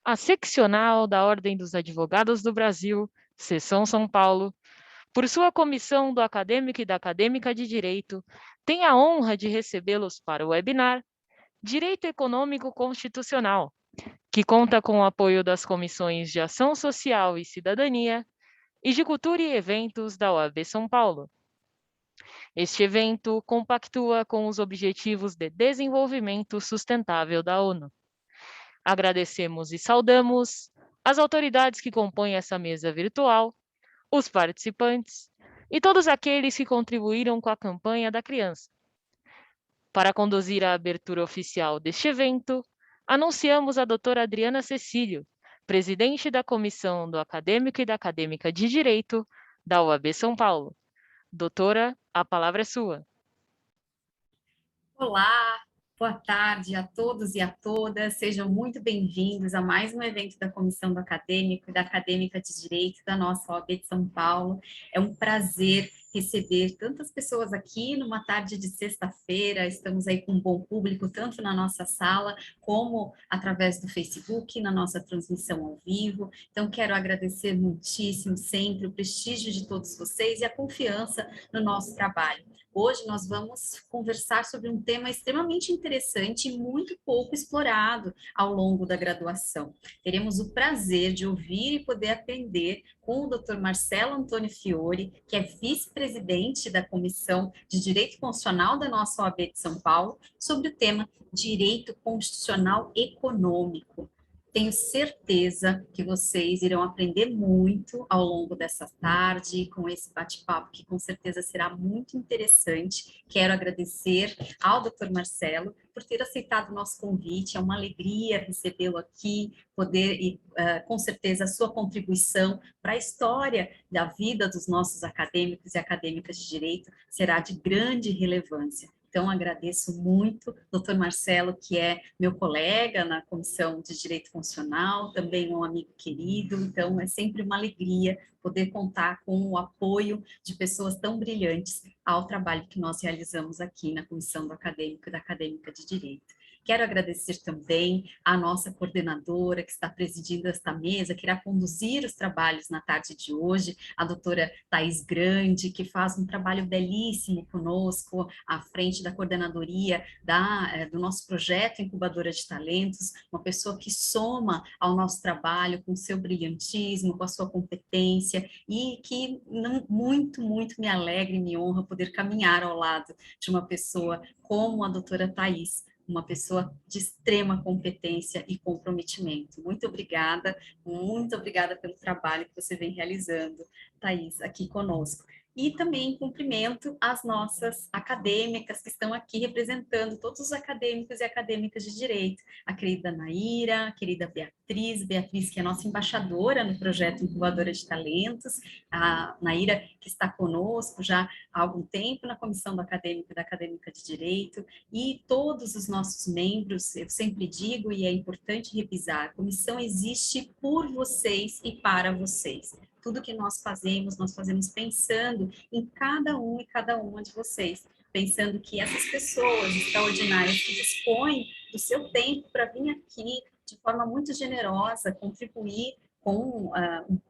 a seccional da Ordem dos Advogados do Brasil, Seção São Paulo, por sua comissão do acadêmico e da acadêmica de Direito, tem a honra de recebê-los para o webinar Direito Econômico Constitucional, que conta com o apoio das comissões de Ação Social e Cidadania e de Cultura e Eventos da OAB São Paulo. Este evento compactua com os Objetivos de Desenvolvimento Sustentável da ONU. Agradecemos e saudamos as autoridades que compõem essa mesa virtual, os participantes e todos aqueles que contribuíram com a campanha da criança. Para conduzir a abertura oficial deste evento, anunciamos a doutora Adriana Cecílio, presidente da Comissão do Acadêmico e da Acadêmica de Direito da UAB São Paulo. Doutora, a palavra é sua. Olá, boa tarde a todos e a todas. Sejam muito bem-vindos a mais um evento da Comissão do Acadêmico e da Acadêmica de Direito da nossa OAB de São Paulo. É um prazer receber tantas pessoas aqui numa tarde de sexta-feira. Estamos aí com um bom público, tanto na nossa sala, como através do Facebook, na nossa transmissão ao vivo. Então, quero agradecer muitíssimo sempre o prestígio de todos vocês e a confiança no nosso trabalho. Hoje nós vamos conversar sobre um tema extremamente interessante e muito pouco explorado ao longo da graduação. Teremos o prazer de ouvir e poder aprender com o Dr. Marcelo Antônio Fiore, que é vice-presidente da Comissão de Direito Constitucional da nossa OAB de São Paulo, sobre o tema Direito Constitucional Econômico. Tenho certeza que vocês irão aprender muito ao longo dessa tarde, com esse bate-papo, que com certeza será muito interessante. Quero agradecer ao Dr. Marcelo por ter aceitado o nosso convite. É uma alegria recebê-lo aqui, poder, e com certeza, a sua contribuição para a história da vida dos nossos acadêmicos e acadêmicas de direito será de grande relevância. Então, agradeço muito, doutor Marcelo, que é meu colega na Comissão de Direito Constitucional, também um amigo querido, então é sempre uma alegria poder contar com o apoio de pessoas tão brilhantes ao trabalho que nós realizamos aqui na Comissão do Acadêmico e da Acadêmica de Direito. Quero agradecer também à nossa coordenadora que está presidindo esta mesa, que irá conduzir os trabalhos na tarde de hoje, a doutora Thais Grande, que faz um trabalho belíssimo conosco, à frente da coordenadoria do nosso projeto Incubadora de Talentos, uma pessoa que soma ao nosso trabalho com seu brilhantismo, com a sua competência, e que muito me alegra e me honra poder caminhar ao lado de uma pessoa como a doutora Thais, uma pessoa de extrema competência e comprometimento. Muito obrigada pelo trabalho que você vem realizando, Thais, aqui conosco. E também cumprimento as nossas acadêmicas que estão aqui representando todos os acadêmicos e acadêmicas de direito. A querida Naira, a querida Beatriz, que é nossa embaixadora no projeto Incubadora de Talentos, a Naira, que está conosco já há algum tempo na Comissão do Acadêmico e da Acadêmica de Direito, e todos os nossos membros. Eu sempre digo, e é importante revisar, a comissão existe por vocês e para vocês. Tudo que nós fazemos pensando em cada um e cada uma de vocês, pensando que essas pessoas extraordinárias que dispõem do seu tempo para vir aqui de forma muito generosa, contribuir com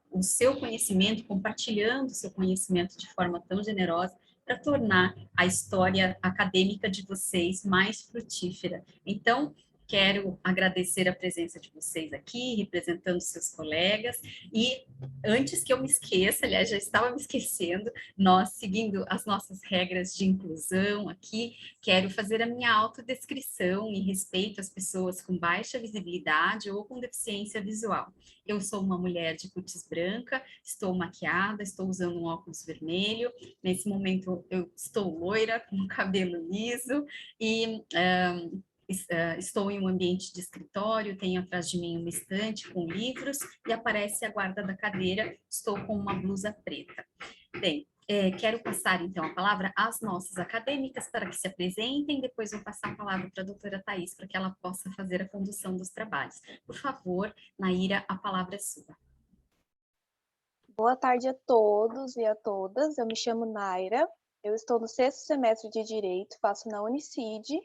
o seu conhecimento, compartilhando o seu conhecimento de forma tão generosa, para tornar a história acadêmica de vocês mais frutífera. Então, quero agradecer a presença de vocês aqui, representando seus colegas, e antes que eu me esqueça, aliás, já estava me esquecendo, nós seguindo as nossas regras de inclusão aqui, quero fazer a minha autodescrição em respeito às pessoas com baixa visibilidade ou com deficiência visual. Eu sou uma mulher de cútis branca, estou maquiada, estou usando um óculos vermelho, nesse momento eu estou loira, com o cabelo liso, e estou em um ambiente de escritório, tenho atrás de mim uma estante com livros e aparece a guarda da cadeira, estou com uma blusa preta. Bem, quero passar então a palavra às nossas acadêmicas para que se apresentem, depois vou passar a palavra para a doutora Thais para que ela possa fazer a condução dos trabalhos. Por favor, Naira, a palavra é sua. Boa tarde a todos e a todas, eu me chamo Naira, eu estou no 6º semestre de Direito, faço na Unicid,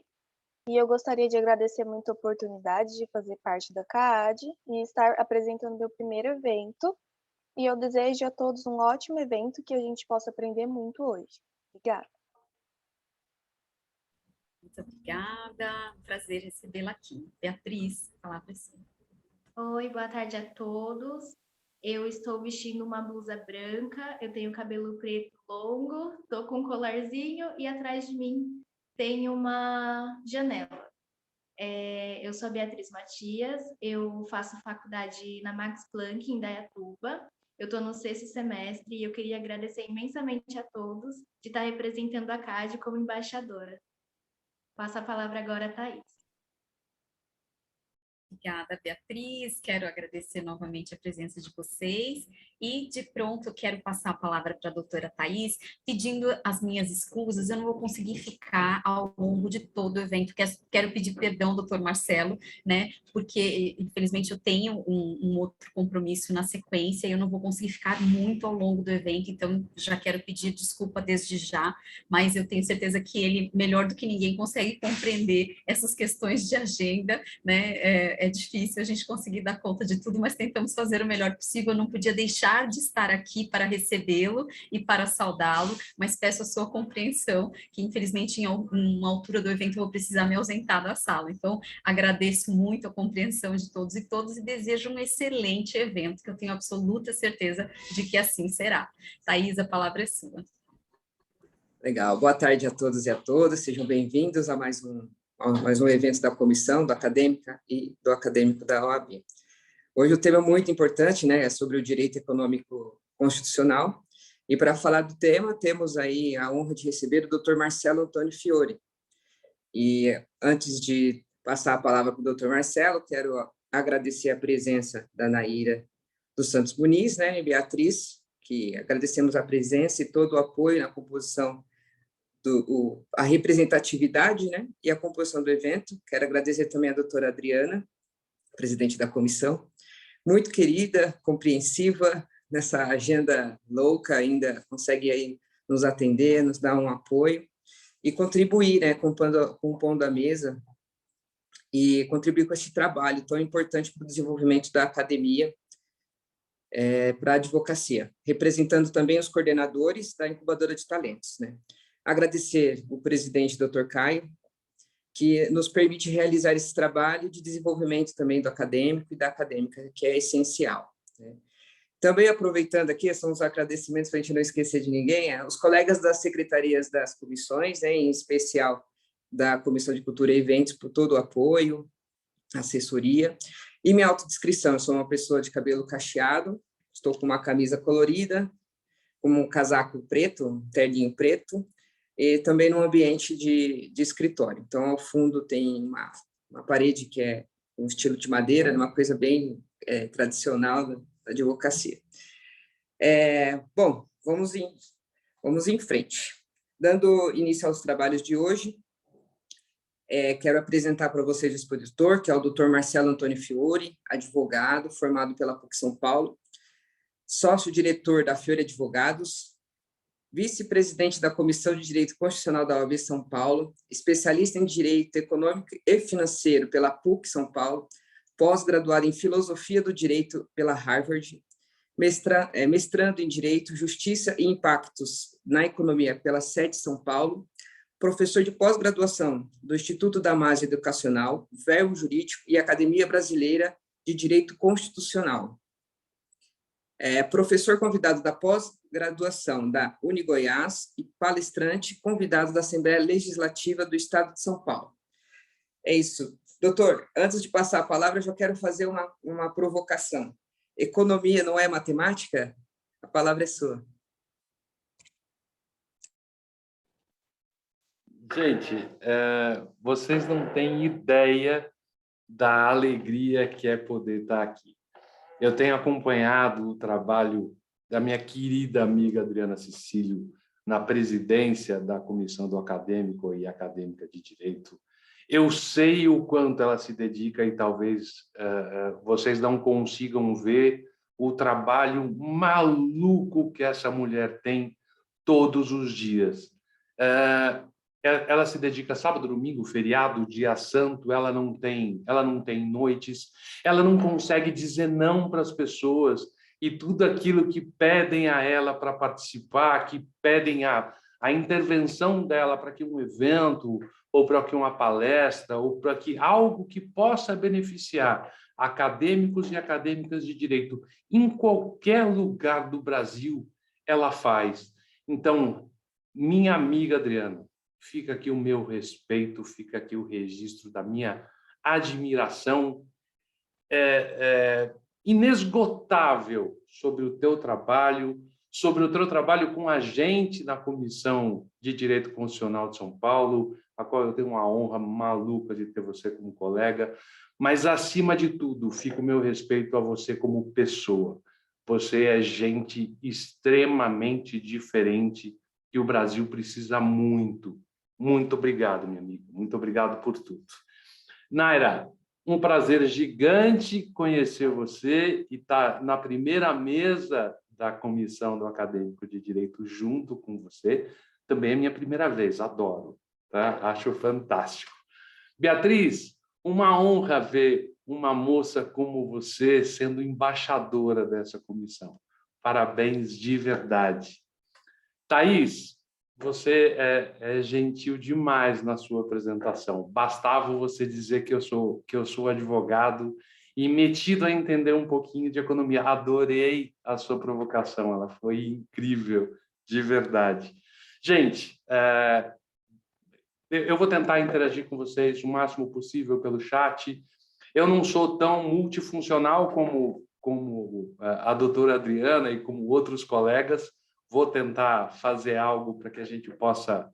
E eu gostaria de agradecer muito a oportunidade de fazer parte da CAAD e estar apresentando meu primeiro evento. E eu desejo a todos um ótimo evento que a gente possa aprender muito hoje. Obrigada. Muito obrigada, prazer recebê-la aqui. Beatriz, a palavra é sua. Oi, boa tarde a todos. Eu estou vestindo uma blusa branca, eu tenho cabelo preto longo, estou com um colarzinho e atrás de mim tem uma janela. Eu sou a Beatriz Matias, eu faço faculdade na Max Planck, em Indaiatuba. Eu estou no 6º semestre e eu queria agradecer imensamente a todos de estar representando a CAD como embaixadora. Passo a palavra agora a Thaís. Obrigada, Beatriz. Quero agradecer novamente a presença de vocês. E, de pronto, quero passar a palavra para a doutora Thaís, pedindo as minhas escusas. Eu não vou conseguir ficar ao longo de todo o evento. Quero pedir perdão, doutor Marcelo, né? Porque, infelizmente, eu tenho um outro compromisso na sequência e eu não vou conseguir ficar muito ao longo do evento. Então, já quero pedir desculpa desde já, mas eu tenho certeza que ele, melhor do que ninguém, consegue compreender essas questões de agenda, né? É difícil a gente conseguir dar conta de tudo, mas tentamos fazer o melhor possível. Eu não podia deixar de estar aqui para recebê-lo e para saudá-lo, mas peço a sua compreensão, que infelizmente em uma altura do evento eu vou precisar me ausentar da sala. Então, agradeço muito a compreensão de todos e desejo um excelente evento, que eu tenho absoluta certeza de que assim será. Thaís, a palavra é sua. Legal. Boa tarde a todos e a todas. Sejam bem-vindos a mais um evento da comissão, do acadêmica e do acadêmico da OAB. Hoje o tema é muito importante, né? É sobre o direito econômico constitucional. E para falar do tema, temos aí a honra de receber o Dr. Marcelo Antônio Fiore. E antes de passar a palavra para o Dr. Marcelo, quero agradecer a presença da Naira dos Santos Muniz, né? E Beatriz, que agradecemos a presença e todo o apoio na composição a representatividade, né, e a composição do evento. Quero agradecer também a doutora Adriana, presidente da comissão, muito querida, compreensiva, nessa agenda louca, ainda consegue aí nos atender, nos dar um apoio e contribuir, né, compondo a mesa e contribuir com esse trabalho tão importante para o desenvolvimento da academia, para a advocacia, representando também os coordenadores da incubadora de talentos, né. Agradecer o presidente, Dr. Caio, que nos permite realizar esse trabalho de desenvolvimento também do acadêmico e da acadêmica, que é essencial, né? Também aproveitando aqui, são os agradecimentos para a gente não esquecer de ninguém, os colegas das secretarias das comissões, né, em especial da Comissão de Cultura e Eventos, por todo o apoio, assessoria, e minha autodescrição: eu sou uma pessoa de cabelo cacheado, estou com uma camisa colorida, com um casaco preto, um terninho preto, e também num ambiente de escritório. Então, ao fundo tem uma parede que é um estilo de madeira, uma coisa bem tradicional da advocacia. Bom, vamos em frente. Dando início aos trabalhos de hoje, quero apresentar para vocês o expositor, que é o Dr. Marcelo Antônio Fiore, advogado, formado pela PUC São Paulo, sócio-diretor da Fiore Advogados, vice-presidente da Comissão de Direito Constitucional da OAB São Paulo, especialista em Direito Econômico e Financeiro pela PUC São Paulo, pós-graduado em Filosofia do Direito pela Harvard, mestrando em Direito, Justiça e Impactos na Economia pela SEDE São Paulo, professor de pós-graduação do Instituto Damásio Educacional, Verbo Jurídico e Academia Brasileira de Direito Constitucional. Professor convidado da pós-graduação da UniGoiás e palestrante convidado da Assembleia Legislativa do Estado de São Paulo. É isso. Doutor, antes de passar a palavra, eu já quero fazer uma provocação. Economia não é matemática? A palavra é sua. Gente, vocês não têm ideia da alegria que é poder estar aqui. Eu tenho acompanhado o trabalho da minha querida amiga Adriana Cecílio na presidência da Comissão do Acadêmico e Acadêmica de Direito. Eu sei o quanto ela se dedica e talvez vocês não consigam ver o trabalho maluco que essa mulher tem todos os dias. ela se dedica sábado, domingo, feriado, dia santo, ela não tem noites, ela não consegue dizer não para as pessoas, e tudo aquilo que pedem a ela para participar, que pedem a intervenção dela para que um evento, ou para que uma palestra, ou para que algo que possa beneficiar acadêmicos e acadêmicas de direito em qualquer lugar do Brasil, ela faz. Então, minha amiga Adriana, fica aqui o meu respeito, fica aqui o registro da minha admiração inesgotável sobre o teu trabalho, com a gente na Comissão de Direito Constitucional de São Paulo, a qual eu tenho uma honra maluca de ter você como colega, mas, acima de tudo, fica o meu respeito a você como pessoa. Você é gente extremamente diferente que o Brasil precisa muito. Muito obrigado, minha amiga. Muito obrigado por tudo. Naira, um prazer gigante conhecer você e estar na primeira mesa da Comissão do Acadêmico de Direito junto com você. Também é minha primeira vez, adoro, tá? Acho fantástico. Beatriz, uma honra ver uma moça como você sendo embaixadora dessa comissão. Parabéns de verdade. Thaís, você é gentil demais na sua apresentação. Bastava você dizer que eu sou advogado e metido a entender um pouquinho de economia. Adorei a sua provocação, ela foi incrível, de verdade. Gente, eu vou tentar interagir com vocês o máximo possível pelo chat. Eu não sou tão multifuncional como a doutora Adriana e como outros colegas. Vou tentar fazer algo para que a gente possa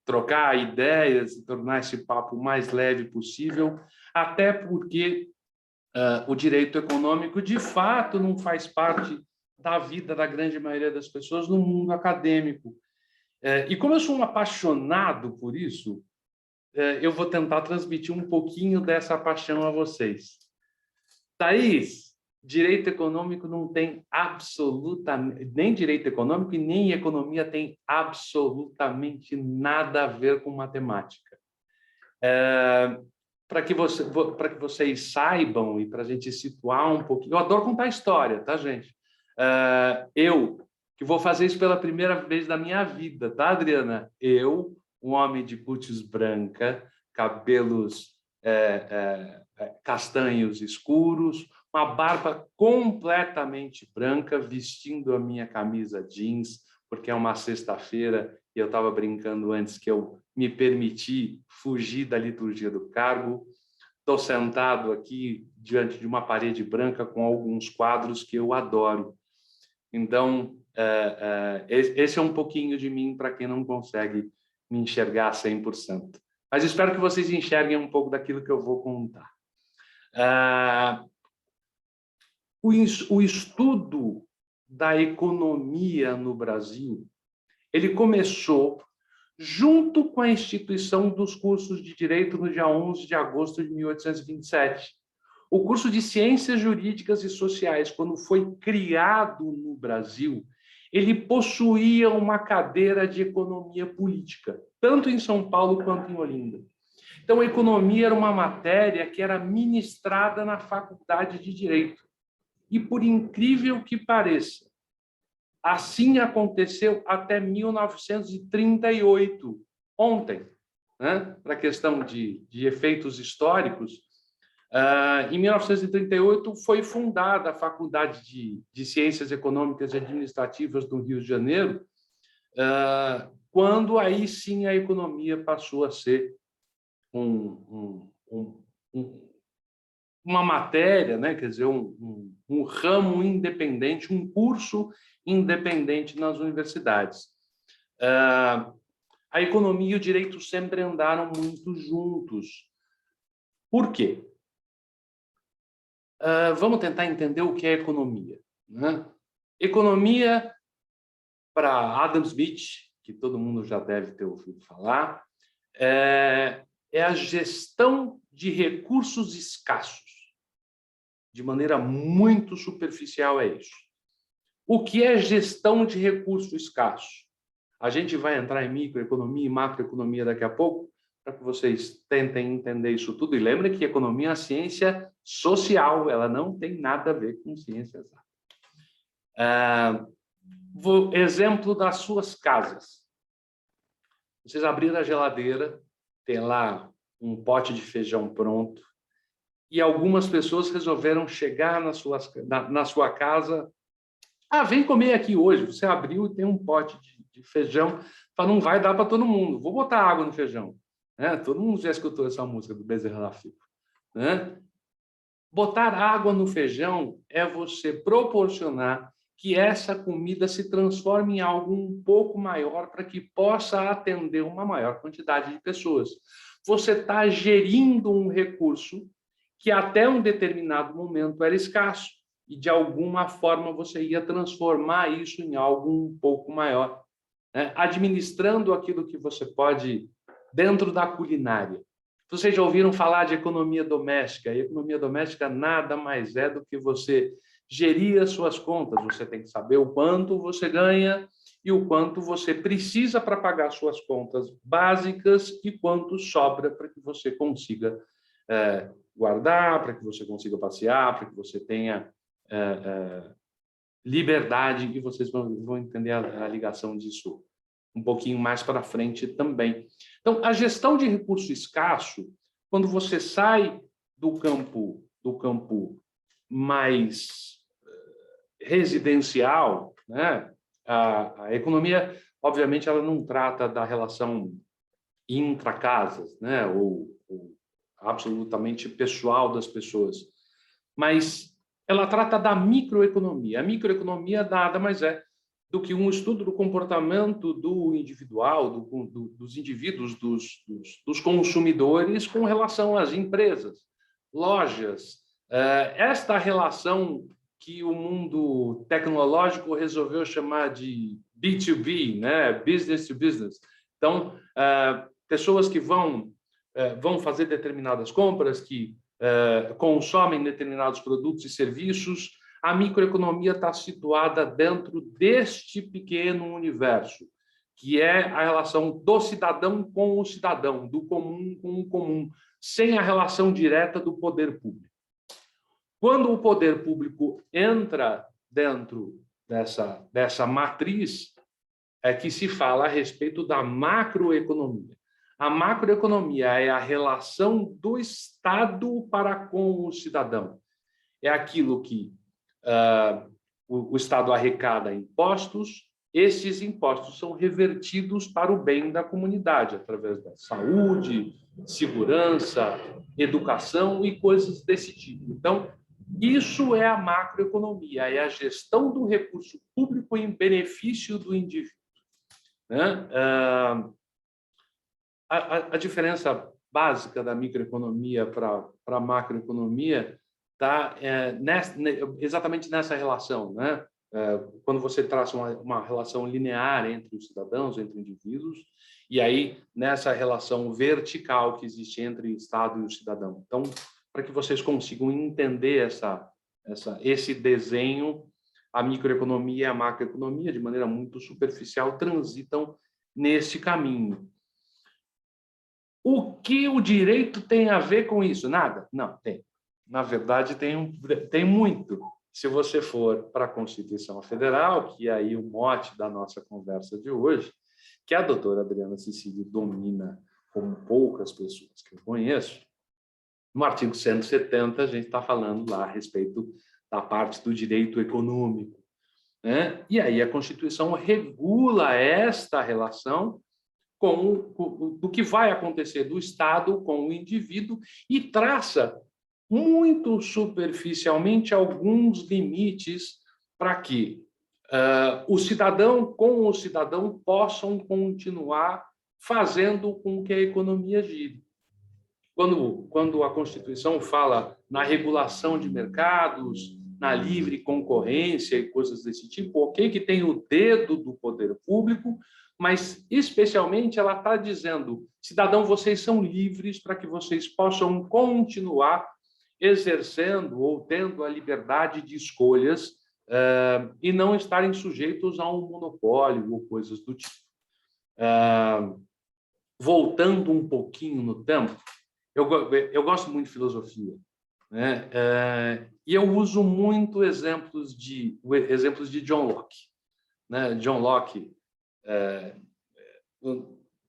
trocar ideias e tornar esse papo o mais leve possível, até porque o direito econômico, de fato, não faz parte da vida da grande maioria das pessoas no mundo acadêmico. E como eu sou um apaixonado por isso, eu vou tentar transmitir um pouquinho dessa paixão a vocês. Thaís, direito econômico não tem absolutamente... Nem direito econômico e nem economia tem absolutamente nada a ver com matemática. Para que vocês saibam e para a gente situar um pouquinho... Eu adoro contar história, tá, gente? Eu, que vou fazer isso pela primeira vez na minha vida, tá, Adriana? Eu, um homem de cútis branca, cabelos castanhos escuros, uma barba completamente branca, vestindo a minha camisa jeans, porque é uma sexta-feira e eu estava brincando antes que eu me permiti fugir da liturgia do cargo. Estou sentado aqui diante de uma parede branca com alguns quadros que eu adoro. Então, esse é um pouquinho de mim para quem não consegue me enxergar 100%. Mas espero que vocês enxerguem um pouco daquilo que eu vou contar. O estudo da economia no Brasil, ele começou junto com a instituição dos cursos de Direito no dia 11 de agosto de 1827. O curso de Ciências Jurídicas e Sociais, quando foi criado no Brasil, ele possuía uma cadeira de economia política, tanto em São Paulo quanto em Olinda. Então, a economia era uma matéria que era ministrada na Faculdade de Direito. E, por incrível que pareça, assim aconteceu até 1938, ontem, né? Para a questão de efeitos históricos. Em 1938, foi fundada a Faculdade de Ciências Econômicas e Administrativas do Rio de Janeiro, quando aí sim a economia passou a ser uma matéria, né? Quer dizer, um ramo independente, um curso independente nas universidades. A economia e o direito sempre andaram muito juntos. Por quê? Vamos tentar entender o que é economia, né? Economia, para Adam Smith, que todo mundo já deve ter ouvido falar, é a gestão de recursos escassos. De maneira muito superficial é isso. O que é gestão de recurso escasso? A gente vai entrar em microeconomia e macroeconomia daqui a pouco, para que vocês tentem entender isso tudo. E lembrem que economia é uma ciência social, ela não tem nada a ver com ciência exata. Exemplo das suas casas. Vocês abriram a geladeira, tem lá um pote de feijão pronto, e algumas pessoas resolveram chegar na sua casa. Vem comer aqui hoje. Você abriu e tem um pote de feijão. Fala, não vai dar para todo mundo. Vou botar água no feijão. Todo mundo já escutou essa música do Bezerra da Fico. Botar água no feijão é você proporcionar que essa comida se transforme em algo um pouco maior para que possa atender uma maior quantidade de pessoas. Você está gerindo um recurso que até um determinado momento era escasso e, de alguma forma, você ia transformar isso em algo um pouco maior, administrando aquilo que você pode dentro da culinária. Vocês já ouviram falar de economia doméstica? E economia doméstica nada mais é do que você gerir as suas contas. Você tem que saber o quanto você ganha e o quanto você precisa para pagar suas contas básicas e quanto sobra para que você consiga guardar, para que você consiga passear, para que você tenha liberdade, e vocês vão entender a ligação disso um pouquinho mais para frente também. Então, a gestão de recurso escasso, quando você sai do campo mais residencial, a economia, obviamente, ela não trata da relação intra-casas, ou absolutamente pessoal das pessoas, mas ela trata da microeconomia. A microeconomia nada mais é do que um estudo do comportamento do individual, dos indivíduos, dos consumidores com relação às empresas, lojas. Esta relação que o mundo tecnológico resolveu chamar de B2B, business to business. Então, pessoas que vão fazer determinadas compras, que consomem determinados produtos e serviços. A microeconomia está situada dentro deste pequeno universo, que é a relação do cidadão com o cidadão, do comum com o comum, sem a relação direta do poder público. Quando o poder público entra dentro dessa matriz, é que se fala a respeito da macroeconomia. A macroeconomia é a relação do Estado para com o cidadão. É aquilo que o Estado arrecada impostos, esses impostos são revertidos para o bem da comunidade, através da saúde, segurança, educação e coisas desse tipo. Então, isso é a macroeconomia, é a gestão do recurso público em benefício do indivíduo. A diferença básica da microeconomia para a macroeconomia está exatamente nessa relação, quando você traça uma relação linear entre os cidadãos, entre indivíduos, e aí nessa relação vertical que existe entre o Estado e o cidadão. Então, para que vocês consigam entender esse desenho, a microeconomia e a macroeconomia, de maneira muito superficial, transitam nesse caminho. O que o direito tem a ver com isso? Nada? Não, tem. Na verdade, tem muito. Se você for para a Constituição Federal, que é aí o mote da nossa conversa de hoje, que a doutora Adriana Cecílio domina como poucas pessoas que eu conheço, no artigo 170, a gente está falando lá a respeito da parte do direito econômico. E aí a Constituição regula esta relação do que vai acontecer do Estado com o indivíduo e traça muito superficialmente alguns limites para que o cidadão com o cidadão possam continuar fazendo com que a economia gire. Quando a Constituição fala na regulação de mercados, na livre concorrência e coisas desse tipo, ok, que tem o dedo do poder público, mas especialmente ela está dizendo, cidadão, vocês são livres para que vocês possam continuar exercendo ou tendo a liberdade de escolhas e não estarem sujeitos a um monopólio ou coisas do tipo. voltando um pouquinho no tempo, eu gosto muito de filosofia, né? E eu uso muito exemplos de John Locke, né? John Locke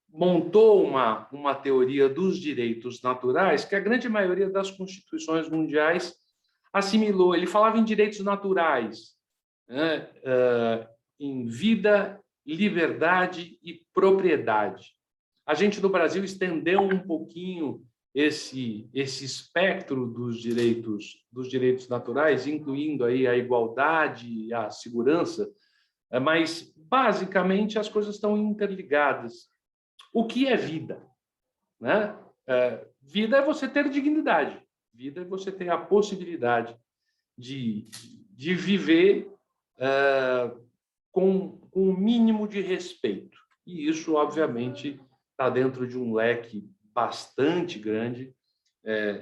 montou uma teoria dos direitos naturais que a grande maioria das constituições mundiais assimilou. Ele falava em direitos naturais, né? Em vida, liberdade e propriedade. A gente no Brasil estendeu um pouquinho esse espectro dos direitos naturais, incluindo aí a igualdade e a segurança, mas basicamente as coisas estão interligadas. O que é vida, né? Vida é você ter dignidade, vida é você ter a possibilidade de viver com um mínimo de respeito. E isso, obviamente, está dentro de um leque bastante grande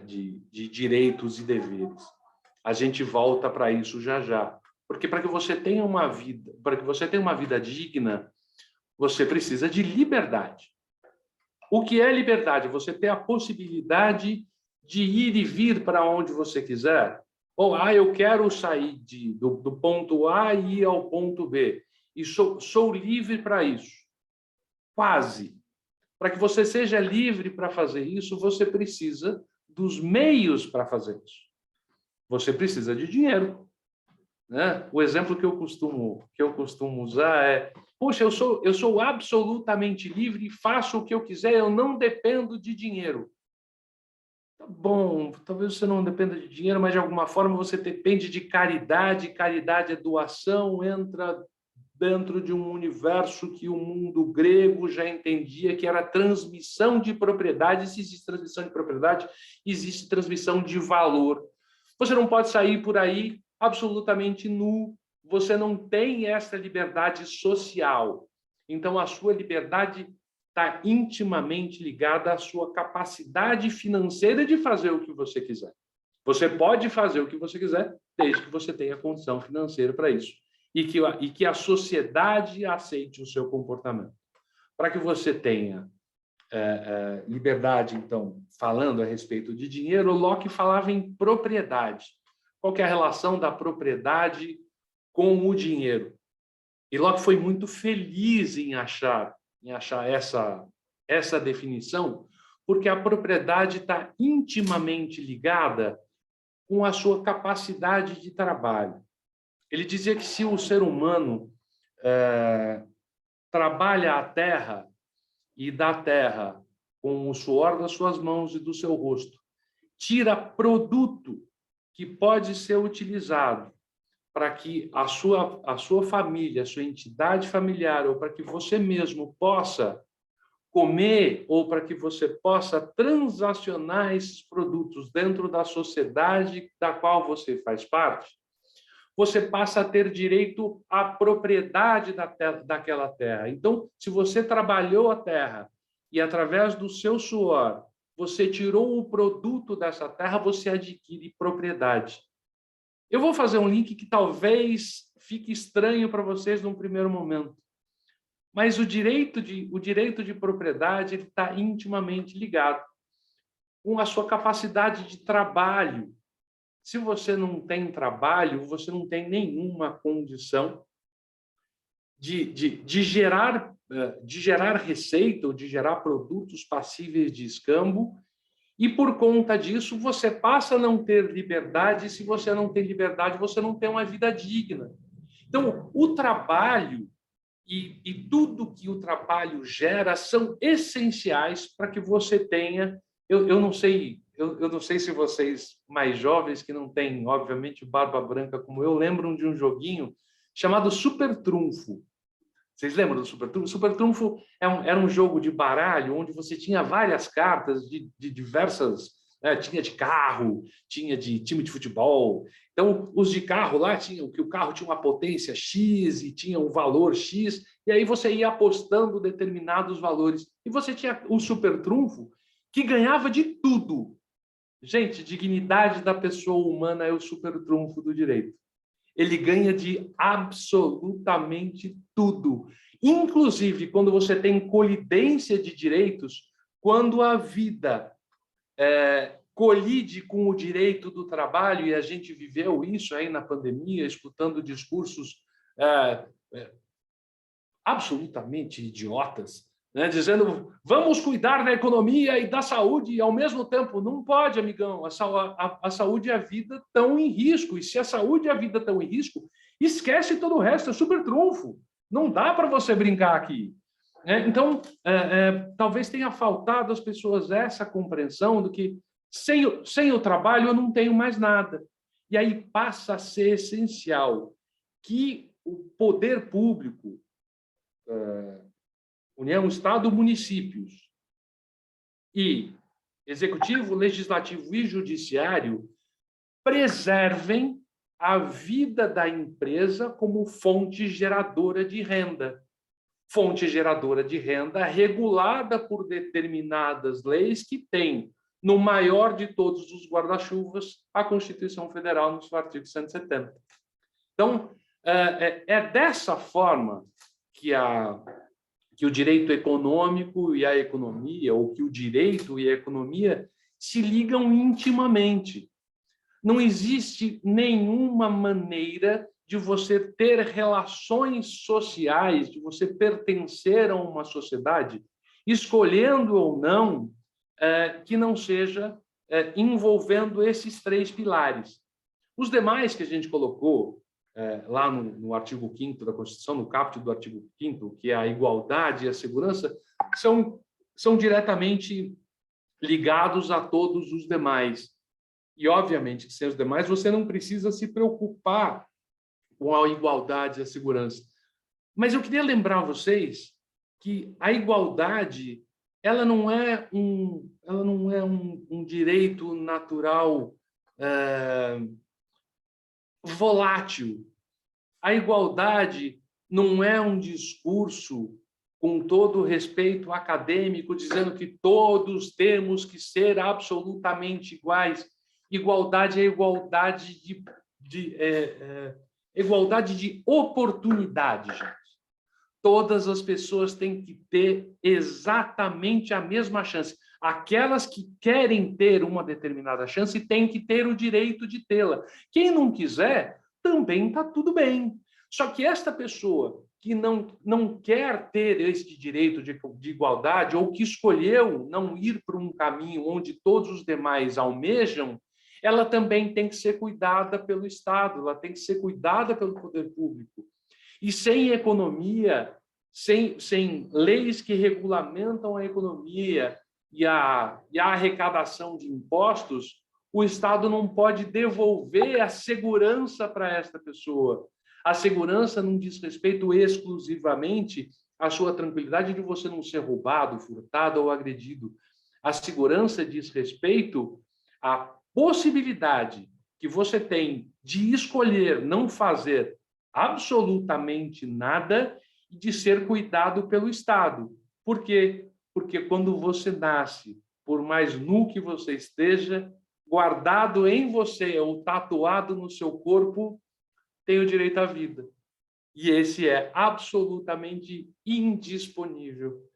de direitos e deveres. A gente volta para isso já já, porque para que você tenha uma vida digna, você precisa de liberdade. O que é liberdade? Você ter a possibilidade de ir e vir para onde você quiser. Ou, eu quero sair do ponto A e ir ao ponto B. E sou livre para isso. Quase. Para que você seja livre para fazer isso, você precisa dos meios para fazer isso. Você precisa de dinheiro, né? O exemplo que eu costumo usar é: poxa, eu sou absolutamente livre e faço o que eu quiser, eu não dependo de dinheiro. Tá bom, talvez você não dependa de dinheiro, mas de alguma forma você depende de caridade. Caridade é doação, entra dentro de um universo que o mundo grego já entendia que era transmissão de propriedade. Se existe transmissão de propriedade, existe transmissão de valor. Você não pode sair por aí absolutamente nu, você não tem essa liberdade social. Então, a sua liberdade está intimamente ligada à sua capacidade financeira de fazer o que você quiser. Você pode fazer o que você quiser, desde que você tenha condição financeira para isso. E que a sociedade aceite o seu comportamento. Para que você tenha liberdade, então, falando a respeito de dinheiro, Locke falava em propriedade. Qual que é a relação da propriedade com o dinheiro? E Locke foi muito feliz em achar essa definição, porque a propriedade está intimamente ligada com a sua capacidade de trabalho. Ele dizia que se o ser humano trabalha a terra e da terra com o suor das suas mãos e do seu rosto, tira produto que pode ser utilizado para que a sua família, a sua entidade familiar, ou para que você mesmo possa comer, ou para que você possa transacionar esses produtos dentro da sociedade da qual você faz parte, você passa a ter direito à propriedade daquela terra. Então, se você trabalhou a terra e, através do seu suor, você tirou o produto dessa terra, você adquire propriedade. Eu vou fazer um link que talvez fique estranho para vocês num primeiro momento, mas o direito de propriedade está intimamente ligado com a sua capacidade de trabalho. Se você não tem trabalho, você não tem nenhuma condição de gerar receita ou de gerar produtos passíveis de escambo, e por conta disso você passa a não ter liberdade, e se você não tem liberdade, você não tem uma vida digna. Então, o trabalho e tudo que o trabalho gera são essenciais para que você tenha... Eu não sei se vocês mais jovens, que não têm, obviamente, barba branca como eu, lembram de um joguinho chamado Super Trunfo. Vocês lembram do Super Trunfo? Super Trunfo era um jogo de baralho onde você tinha várias cartas de diversas... tinha de carro, tinha de time de futebol. Então, os de carro lá tinham que o carro tinha uma potência X e tinha um valor X, e aí você ia apostando determinados valores. E você tinha o Super Trunfo, que ganhava de tudo. Gente, dignidade da pessoa humana é o super trunfo do direito. Ele ganha de absolutamente tudo, inclusive quando você tem colidência de direitos, quando a vida colide com o direito do trabalho, e a gente viveu isso aí na pandemia, escutando discursos absolutamente idiotas, né? Dizendo, vamos cuidar da economia e da saúde, e ao mesmo tempo, não pode, amigão, a saúde e a vida estão em risco, e se a saúde e a vida estão em risco, esquece todo o resto, é super trunfo, não dá para você brincar aqui. Então, talvez tenha faltado às pessoas essa compreensão do que sem o trabalho eu não tenho mais nada. E aí passa a ser essencial que o poder público, União, Estado, municípios, e Executivo, Legislativo e Judiciário preservem a vida da empresa como fonte geradora de renda. Fonte geradora de renda regulada por determinadas leis que tem, no maior de todos os guarda-chuvas, a Constituição Federal, no seu artigo 170. Então, é dessa forma que o direito econômico e a economia, ou que o direito e a economia se ligam intimamente. Não existe nenhuma maneira de você ter relações sociais, de você pertencer a uma sociedade, escolhendo ou não, que não seja envolvendo esses três pilares. Os demais que a gente colocou lá no artigo 5º da Constituição, no caput do artigo 5º, que é a igualdade e a segurança, são diretamente ligados a todos os demais. E, obviamente, que sem os demais, você não precisa se preocupar com a igualdade e a segurança. Mas eu queria lembrar a vocês que a igualdade ela não é um direito natural volátil. A igualdade não é um discurso, com todo o respeito acadêmico, dizendo que todos temos que ser absolutamente iguais. Igualdade é igualdade igualdade de oportunidade, gente. Todas as pessoas têm que ter exatamente a mesma chance. Aquelas que querem ter uma determinada chance têm que ter o direito de tê-la. Quem não quiser, também está tudo bem. Só que esta pessoa que não quer ter este direito de igualdade, ou que escolheu não ir por um caminho onde todos os demais almejam, ela também tem que ser cuidada pelo Estado, ela tem que ser cuidada pelo poder público. E sem economia, sem leis que regulamentam a economia e a arrecadação de impostos, o Estado não pode devolver a segurança para esta pessoa. A segurança não diz respeito exclusivamente à sua tranquilidade de você não ser roubado, furtado ou agredido. A segurança diz respeito à possibilidade que você tem de escolher não fazer absolutamente nada e de ser cuidado pelo Estado. Por quê? Porque quando você nasce, por mais nu que você esteja, guardado em você ou tatuado no seu corpo, tem o direito à vida. E esse é absolutamente indisponível.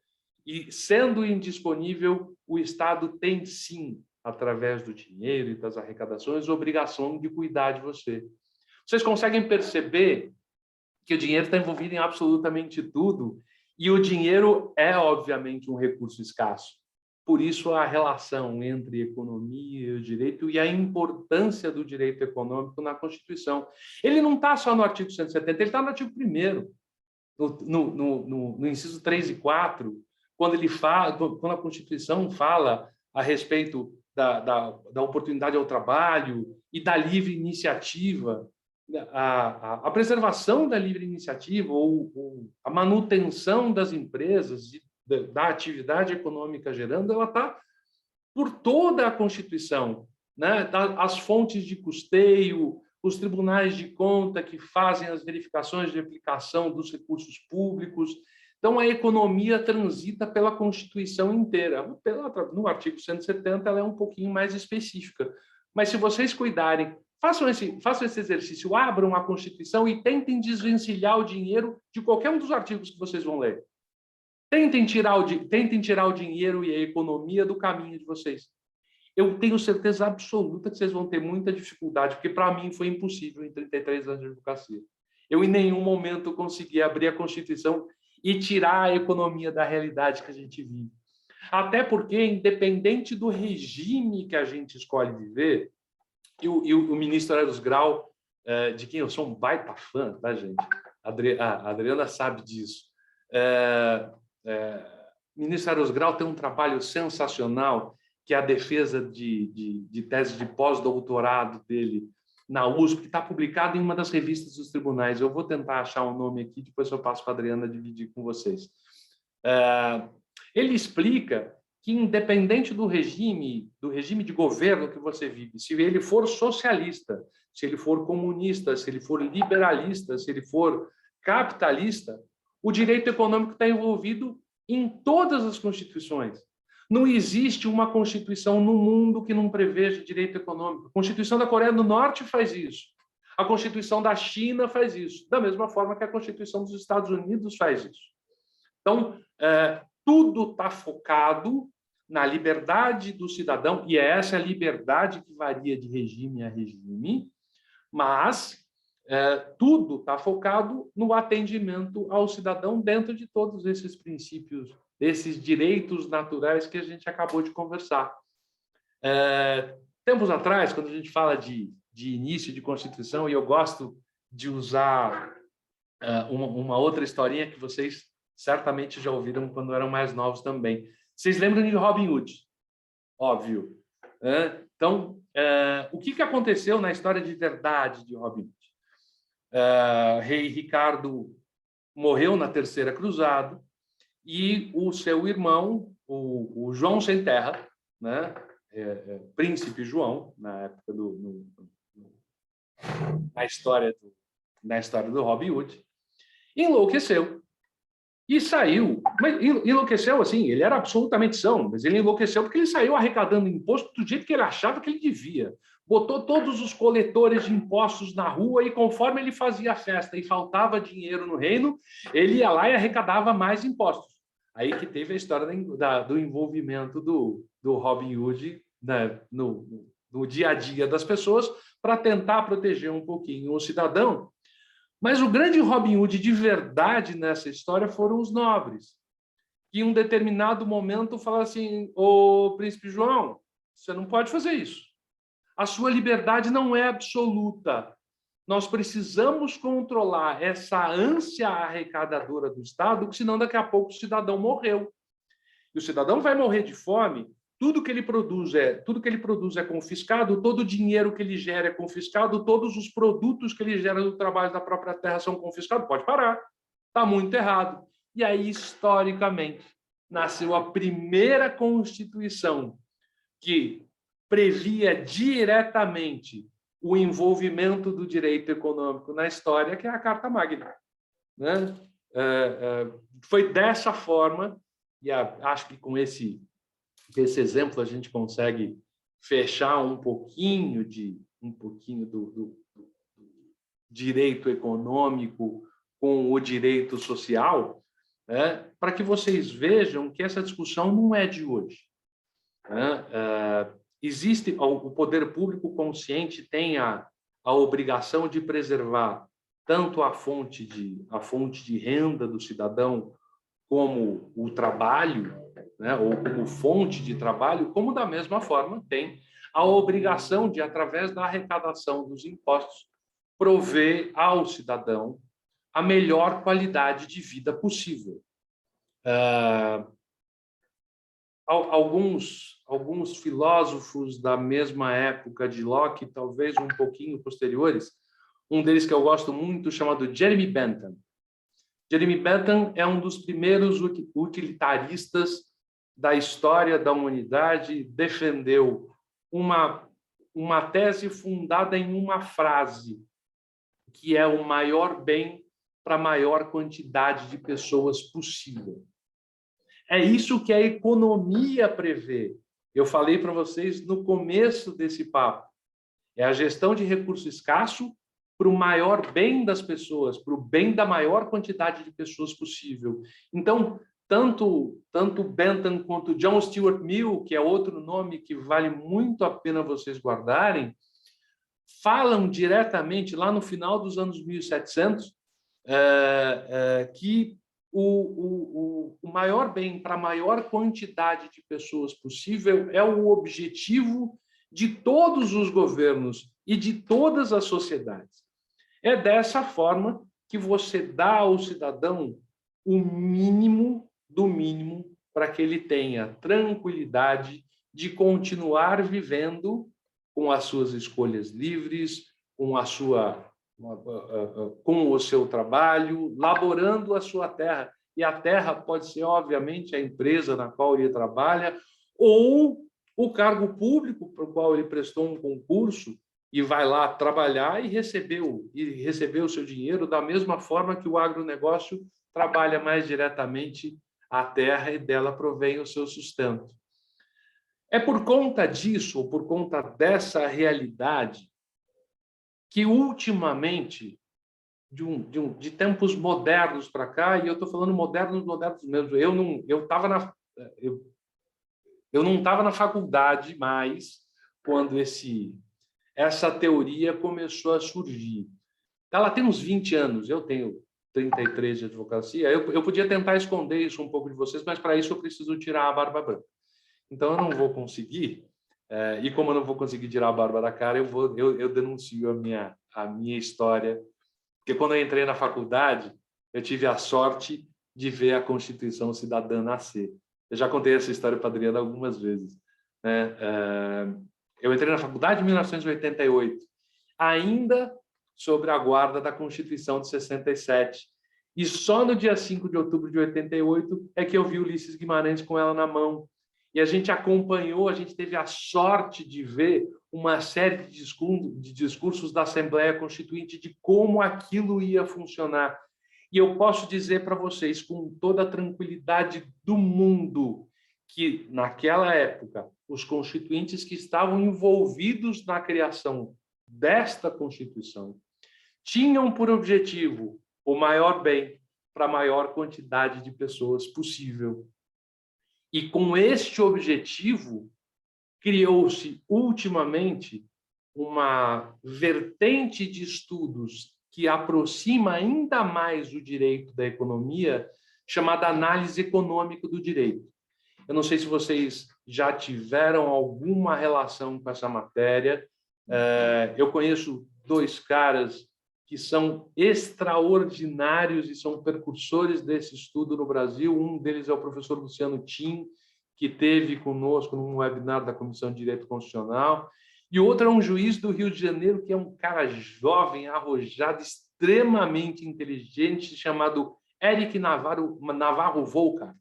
E, sendo indisponível, o Estado tem, sim, através do dinheiro e das arrecadações, a obrigação de cuidar de você. Vocês conseguem perceber que o dinheiro está envolvido em absolutamente tudo, e o dinheiro é, obviamente, um recurso escasso. Por isso, a relação entre economia e o direito e a importância do direito econômico na Constituição. Ele não está só no artigo 170, ele está no artigo 1º, no inciso 3 e 4, quando a Constituição fala a respeito da oportunidade ao trabalho e da livre iniciativa. A preservação da livre iniciativa ou a manutenção das empresas da atividade econômica gerando, ela está por toda a Constituição, né? As fontes de custeio, os tribunais de conta que fazem as verificações de aplicação dos recursos públicos. Então, a economia transita pela Constituição inteira. No artigo 170, ela é um pouquinho mais específica. Mas, se vocês cuidarem façam esse exercício, abram a Constituição e tentem desvencilhar o dinheiro de qualquer um dos artigos que vocês vão ler. Tentem tirar o dinheiro e a economia do caminho de vocês. Eu tenho certeza absoluta que vocês vão ter muita dificuldade, porque para mim foi impossível em 33 anos de advocacia. Eu, em nenhum momento, consegui abrir a Constituição e tirar a economia da realidade que a gente vive. Até porque, independente do regime que a gente escolhe viver, e o ministro Eros Grau, de quem eu sou um baita fã, tá, gente? A Adriana sabe disso. O ministro Eros Grau tem um trabalho sensacional, que é a defesa de tese de pós-doutorado dele na USP, que está publicado em uma das revistas dos tribunais. Eu vou tentar achar um nome aqui, depois eu passo para a Adriana dividir com vocês. Ele explica que, independente do regime de governo que você vive, se ele for socialista, se ele for comunista, se ele for liberalista, se ele for capitalista, o direito econômico está envolvido em todas as constituições. Não existe uma constituição no mundo que não preveja direito econômico. A Constituição da Coreia do Norte faz isso. A Constituição da China faz isso. Da mesma forma que a Constituição dos Estados Unidos faz isso. Então, tudo está focado na liberdade do cidadão, e é essa liberdade que varia de regime a regime, mas tudo está focado no atendimento ao cidadão dentro de todos esses princípios, desses direitos naturais que a gente acabou de conversar. Tempos atrás, quando a gente fala de início de Constituição, e eu gosto de usar uma outra historinha que vocês certamente já ouviram quando eram mais novos também. Vocês lembram de Robin Hood? Óbvio. Então, o que aconteceu na história de verdade de Robin Hood? Rei Ricardo morreu na Terceira Cruzada e o seu irmão, o João Sem Terra, né? Príncipe João, na época na história do Robin Hood, enlouqueceu. E saiu, mas enlouqueceu assim, ele era absolutamente são, mas ele enlouqueceu porque ele saiu arrecadando imposto do jeito que ele achava que ele devia. Botou todos os coletores de impostos na rua e conforme ele fazia a festa e faltava dinheiro no reino, ele ia lá e arrecadava mais impostos. Aí que teve a história do envolvimento do Robin Hood, né, no dia a dia das pessoas para tentar proteger um pouquinho o cidadão. Mas o grande Robin Hood de verdade nessa história foram os nobres, que em um determinado momento falaram assim: ô príncipe João, você não pode fazer isso. A sua liberdade não é absoluta. Nós precisamos controlar essa ânsia arrecadadora do Estado, porque senão daqui a pouco o cidadão morreu. E o cidadão vai morrer de fome. Tudo que ele produz é confiscado, todo o dinheiro que ele gera é confiscado, todos os produtos que ele gera do trabalho da própria terra são confiscados. Pode parar, está muito errado. E aí, historicamente, nasceu a primeira Constituição que previa diretamente o envolvimento do direito econômico na história, que é a Carta Magna. Né? Foi dessa forma, e acho que com esse exemplo a gente consegue fechar um pouquinho do direito econômico com o direito social, né, para que vocês vejam que essa discussão não é de hoje. Né? Existe o poder público consciente tem a obrigação de preservar tanto a fonte de renda do cidadão como o trabalho, né, ou como fonte de trabalho, como da mesma forma tem a obrigação de, através da arrecadação dos impostos, prover ao cidadão a melhor qualidade de vida possível. Alguns filósofos da mesma época de Locke, talvez um pouquinho posteriores, um deles que eu gosto muito, chamado Jeremy Bentham. Jeremy Bentham é um dos primeiros utilitaristas da história da humanidade, defendeu uma tese fundada em uma frase, que é o maior bem para a maior quantidade de pessoas possível. É isso que a economia prevê. Eu falei para vocês no começo desse papo. É a gestão de recurso escasso para o maior bem das pessoas, para o bem da maior quantidade de pessoas possível. Então, tanto Bentham quanto John Stuart Mill, que é outro nome que vale muito a pena vocês guardarem, falam diretamente, lá no final dos anos 1700, que o maior bem para a maior quantidade de pessoas possível é o objetivo de todos os governos e de todas as sociedades. É dessa forma que você dá ao cidadão o mínimo do mínimo para que ele tenha tranquilidade de continuar vivendo com as suas escolhas livres, com o seu trabalho, laborando a sua terra. E a terra pode ser, obviamente, a empresa na qual ele trabalha, ou o cargo público para o qual ele prestou um concurso e vai lá trabalhar e recebeu o seu dinheiro da mesma forma que o agronegócio trabalha mais diretamente a terra e dela provém o seu sustento. É por conta disso, ou por conta dessa realidade, que ultimamente, de tempos modernos para cá, e eu estou falando modernos mesmo, eu não estava na faculdade mais quando essa teoria começou a surgir. Ela tem uns 20 anos, eu tenho 33 de advocacia, eu podia tentar esconder isso um pouco de vocês, mas para isso eu preciso tirar a barba branca. Então, eu não vou conseguir, e como eu não vou conseguir tirar a barba da cara, eu denuncio a minha história, porque quando eu entrei na faculdade, eu tive a sorte de ver a Constituição Cidadã nascer. Eu já contei essa história para a Adriana algumas vezes. Né? Eu entrei na faculdade em 1988, ainda sobre a guarda da Constituição de 67. E só no dia 5 de outubro de 88 é que eu vi Ulisses Guimarães com ela na mão. E a gente acompanhou, a gente teve a sorte de ver uma série de discursos da Assembleia Constituinte de como aquilo ia funcionar. E eu posso dizer para vocês, com toda a tranquilidade do mundo, que naquela época, os constituintes que estavam envolvidos na criação desta Constituição tinham por objetivo o maior bem para a maior quantidade de pessoas possível. E com este objetivo, criou-se ultimamente uma vertente de estudos que aproxima ainda mais o direito da economia, chamada análise econômica do direito. Eu não sei se vocês já tiveram alguma relação com essa matéria. Eu conheço dois caras que são extraordinários e são precursores desse estudo no Brasil. Um deles é o professor Luciano Tim, que esteve conosco num webinar da Comissão de Direito Constitucional, e o outro é um juiz do Rio de Janeiro, que é um cara jovem, arrojado, extremamente inteligente, chamado Eric Navarro Volkart.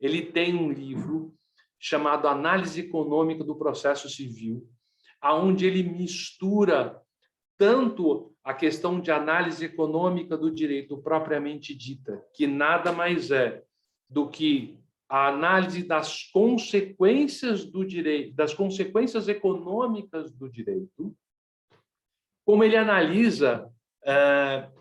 Ele tem um livro chamado Análise Econômica do Processo Civil, onde ele mistura tanto a questão de análise econômica do direito propriamente dita, que nada mais é do que a análise das consequências do direito, das consequências econômicas do direito, como ele analisa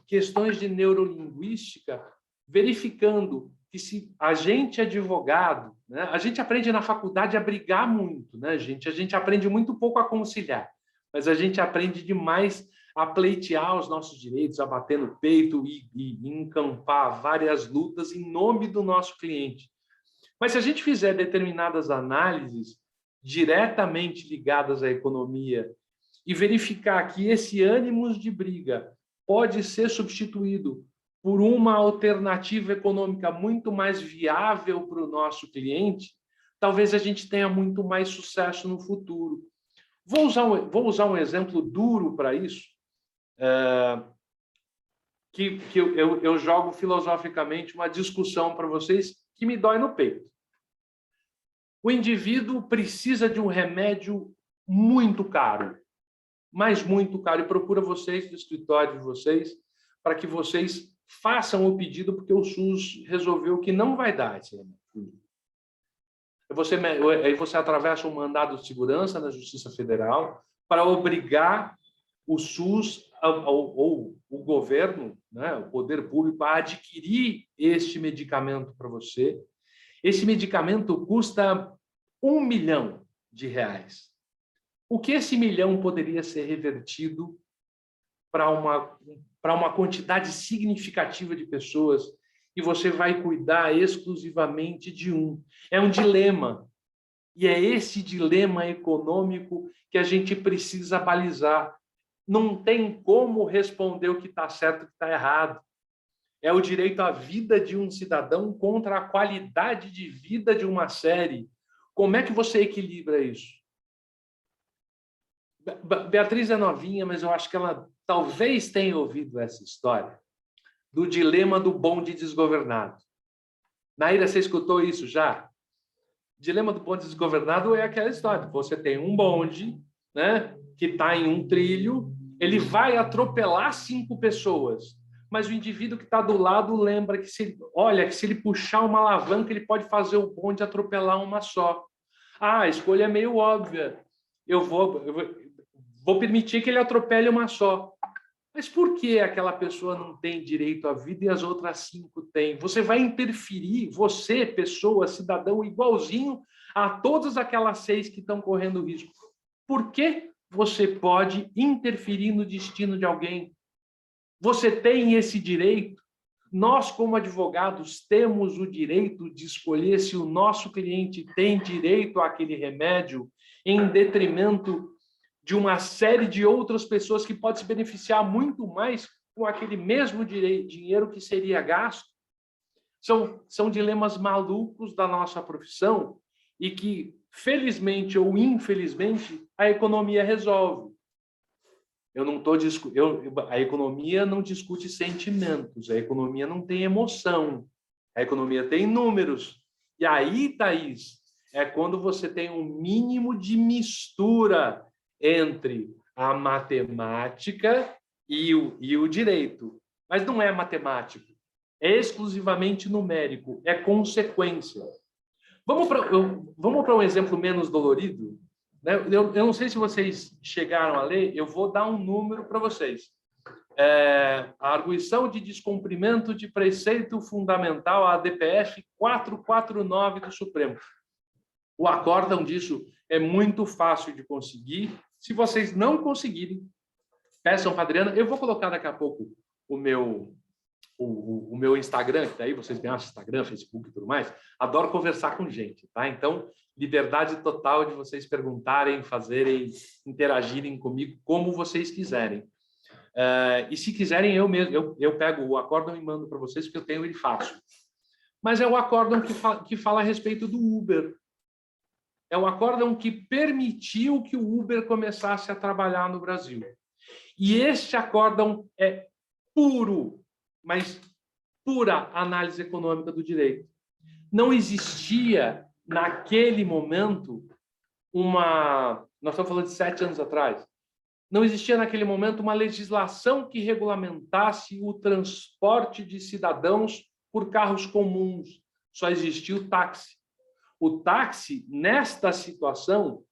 questões de neurolinguística, verificando que se a gente é advogado, né, a gente aprende na faculdade a brigar muito, né, gente? A gente aprende muito pouco a conciliar, mas a gente aprende demais a pleitear os nossos direitos, a bater no peito e encampar várias lutas em nome do nosso cliente. Mas se a gente fizer determinadas análises diretamente ligadas à economia e verificar que esse ânimos de briga pode ser substituído por uma alternativa econômica muito mais viável para o nosso cliente, talvez a gente tenha muito mais sucesso no futuro. Vou usar um exemplo duro para isso, que eu jogo filosoficamente uma discussão para vocês que me dói no peito. O indivíduo precisa de um remédio muito caro, mas muito caro, e procura vocês do escritório de vocês para que vocês façam o pedido, porque o SUS resolveu que não vai dar esse remédio. Aí você atravessa um mandado de segurança na Justiça Federal, para obrigar o SUS ou o governo, né, o poder público, a adquirir este medicamento para você. Esse medicamento custa R$1 milhão. O que esse milhão poderia ser revertido para uma quantidade significativa de pessoas e você vai cuidar exclusivamente de um? É um dilema. E é esse dilema econômico que a gente precisa balizar. Não tem como responder o que está certo e o que está errado. É o direito à vida de um cidadão contra a qualidade de vida de uma série. Como é que você equilibra isso? Beatriz é novinha, mas eu acho que ela talvez tenha ouvido essa história do dilema do bonde desgovernado. Naira, você escutou isso já? Dilema do bonde desgovernado é aquela história. Você tem um bonde, né, que está em um trilho, ele vai atropelar 5 pessoas, mas o indivíduo que está do lado lembra que se ele puxar uma alavanca, ele pode fazer o bonde atropelar uma só. Ah, a escolha é meio óbvia. Eu vou permitir que ele atropele uma só. Mas por que aquela pessoa não tem direito à vida e as outras 5 têm? Você vai interferir, você, pessoa, cidadão, igualzinho a todas aquelas 6 que estão correndo risco. Por que você pode interferir no destino de alguém? Você tem esse direito? Nós, como advogados, temos o direito de escolher se o nosso cliente tem direito àquele remédio em detrimento de uma série de outras pessoas que podem se beneficiar muito mais com aquele mesmo dinheiro que seria gasto. São dilemas malucos da nossa profissão e que, felizmente ou infelizmente, a economia resolve. A economia não discute sentimentos, a economia não tem emoção, a economia tem números. E aí, Thaís, é quando você tem um mínimo de mistura entre a matemática e o direito. Mas não é matemático, é exclusivamente numérico, é consequência. Vamos para um exemplo menos dolorido? Eu não sei se vocês chegaram a ler, eu vou dar um número para vocês. A arguição de descumprimento de preceito fundamental, a ADPF 449 do Supremo. O acórdão disso é muito fácil de conseguir. Se vocês não conseguirem, peçam para a Adriana. Eu vou colocar daqui a pouco o meu Instagram, que daí vocês me acham Instagram, Facebook e tudo mais. Adoro conversar com gente, tá? Então, liberdade total de vocês perguntarem, fazerem, interagirem comigo como vocês quiserem. E se quiserem, eu pego o acórdão e mando para vocês, porque eu tenho ele fácil. Mas é o acórdão que fala a respeito do Uber. É o acórdão que permitiu que o Uber começasse a trabalhar no Brasil. E este acórdão é puro, mas pura análise econômica do direito. Não existia, naquele momento, nós estamos falando de 7 anos atrás, não existia naquele momento uma legislação que regulamentasse o transporte de cidadãos por carros comuns. Só existia o táxi. O táxi, nesta situação,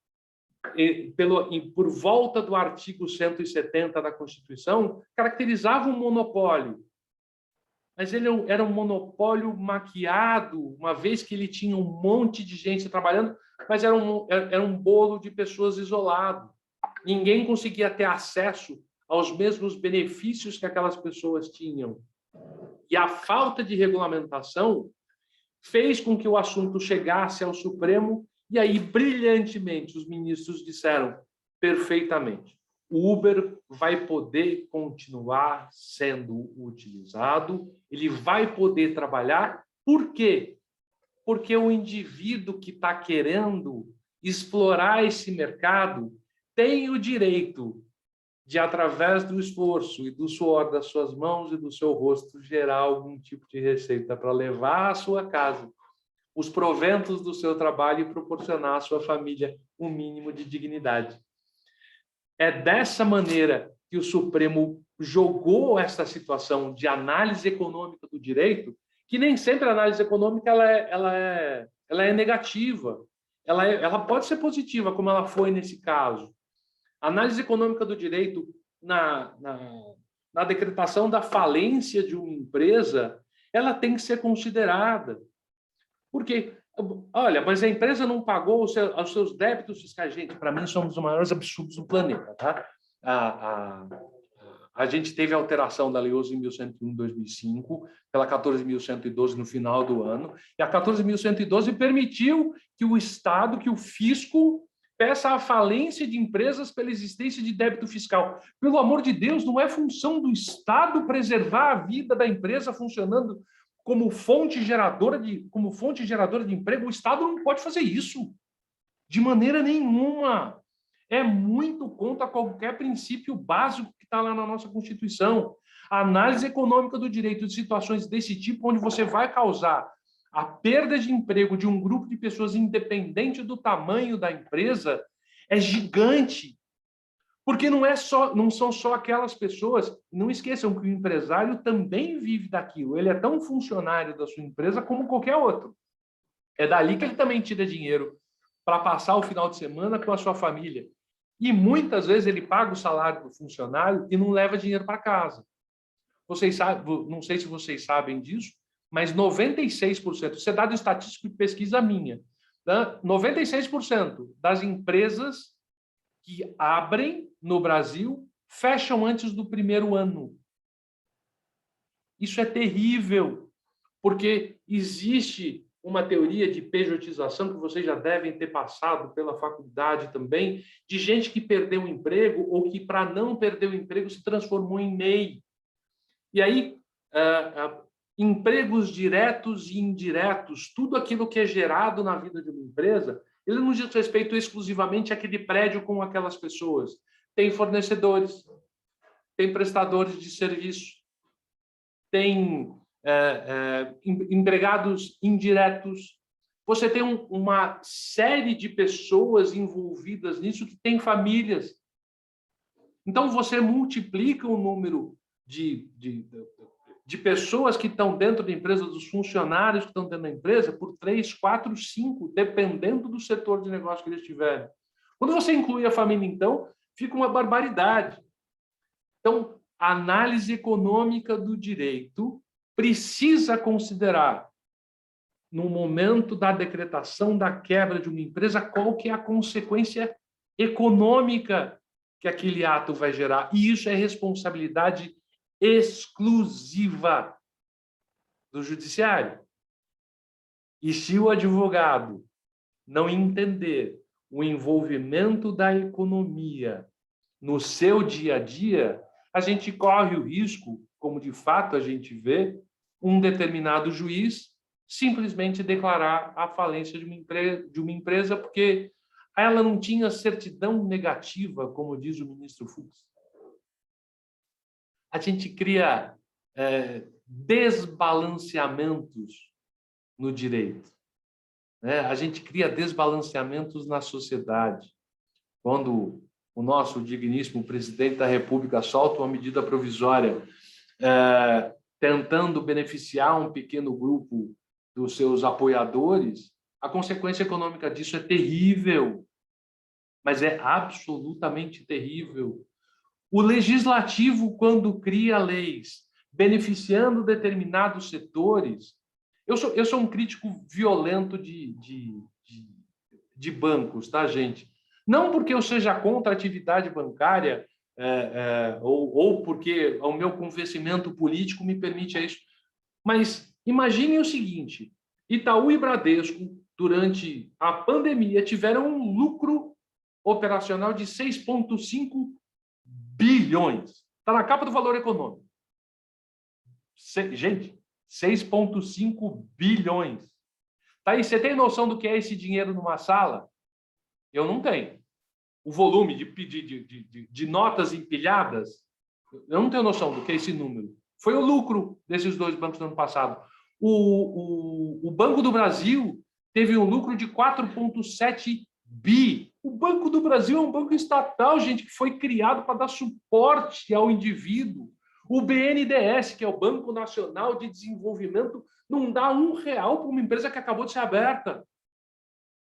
por volta do artigo 170 da Constituição, caracterizava um monopólio. Mas ele era um monopólio maquiado, uma vez que ele tinha um monte de gente trabalhando, mas era um bolo de pessoas isolado. Ninguém conseguia ter acesso aos mesmos benefícios que aquelas pessoas tinham. E a falta de regulamentação fez com que o assunto chegasse ao Supremo, e aí, brilhantemente, os ministros disseram perfeitamente: o Uber vai poder continuar sendo utilizado, ele vai poder trabalhar. Por quê? Porque o indivíduo que está querendo explorar esse mercado tem o direito de, através do esforço e do suor das suas mãos e do seu rosto, gerar algum tipo de receita para levar à sua casa os proventos do seu trabalho e proporcionar à sua família um mínimo de dignidade. É dessa maneira que o Supremo jogou essa situação de análise econômica do direito, que nem sempre a análise econômica ela é negativa. Ela pode ser positiva, como ela foi nesse caso. A análise econômica do direito na decretação da falência de uma empresa, ela tem que ser considerada. Porque, olha, mas a empresa não pagou os seus débitos fiscais. Gente, para mim, somos os maiores absurdos do planeta, tá? A gente teve a alteração da Lei 11.101 de 2005, pela 14.112 no final do ano, e a 14.112 permitiu que o Estado, que o fisco, peça a falência de empresas pela existência de débito fiscal. Pelo amor de Deus, não é função do Estado preservar a vida da empresa funcionando como fonte geradora de emprego. O Estado não pode fazer isso, de maneira nenhuma. É muito contra qualquer princípio básico que está lá na nossa Constituição. A análise econômica do direito de situações desse tipo, onde você vai causar a perda de emprego de um grupo de pessoas independente do tamanho da empresa, é gigante. Porque não são só aquelas pessoas. Não esqueçam que o empresário também vive daquilo. Ele é tão funcionário da sua empresa como qualquer outro. É dali que ele também tira dinheiro para passar o final de semana com a sua família. E muitas vezes ele paga o salário do funcionário e não leva dinheiro para casa. Vocês sabem, não sei se vocês sabem disso, mas 96%, isso é dado estatístico de pesquisa minha, tá? 96% das empresas que abrem no Brasil fecham antes do primeiro ano. Isso é terrível, porque existe uma teoria de pejotização que vocês já devem ter passado pela faculdade também, de gente que perdeu o emprego ou que, para não perder o emprego, se transformou em MEI. E aí, empregos diretos e indiretos, tudo aquilo que é gerado na vida de uma empresa, ele não diz respeito exclusivamente àquele prédio com aquelas pessoas. Tem fornecedores, tem prestadores de serviço, tem empregados indiretos. Você tem uma série de pessoas envolvidas nisso que tem famílias. Então, você multiplica o número de pessoas que estão dentro da empresa, dos funcionários que estão dentro da empresa, por 3, 4, 5, dependendo do setor de negócio que eles tiverem. Quando você inclui a família, então, fica uma barbaridade. Então, a análise econômica do direito precisa considerar, no momento da decretação da quebra de uma empresa, qual que é a consequência econômica que aquele ato vai gerar. E isso é responsabilidade exclusiva do judiciário. E se o advogado não entender o envolvimento da economia no seu dia a dia, a gente corre o risco, como de fato a gente vê, um determinado juiz simplesmente declarar a falência de uma empresa porque ela não tinha certidão negativa, como diz o ministro Fux. A gente cria desbalanceamentos no direito, né? A gente cria desbalanceamentos na sociedade. Quando o nosso digníssimo presidente da República solta uma medida provisória tentando beneficiar um pequeno grupo dos seus apoiadores, a consequência econômica disso é terrível, mas é absolutamente terrível. O legislativo, quando cria leis beneficiando determinados setores... Eu sou um crítico violento de bancos, tá, gente? Não porque eu seja contra a atividade bancária ou porque o meu convencimento político me permite isso, mas imaginem o seguinte: Itaú e Bradesco, durante a pandemia, tiveram um lucro operacional de 6,5 bilhões. Está na capa do Valor Econômico. Gente, 6,5 bilhões. Tá aí, você tem noção do que é esse dinheiro numa sala? Eu não tenho. O volume de notas empilhadas, eu não tenho noção do que é esse número. Foi o lucro desses dois bancos no ano passado. O Banco do Brasil teve um lucro de 4,7 bi. O Banco do Brasil é um banco estatal, gente, que foi criado para dar suporte ao indivíduo. O BNDES, que é o Banco Nacional de Desenvolvimento, não dá R$1 para uma empresa que acabou de ser aberta.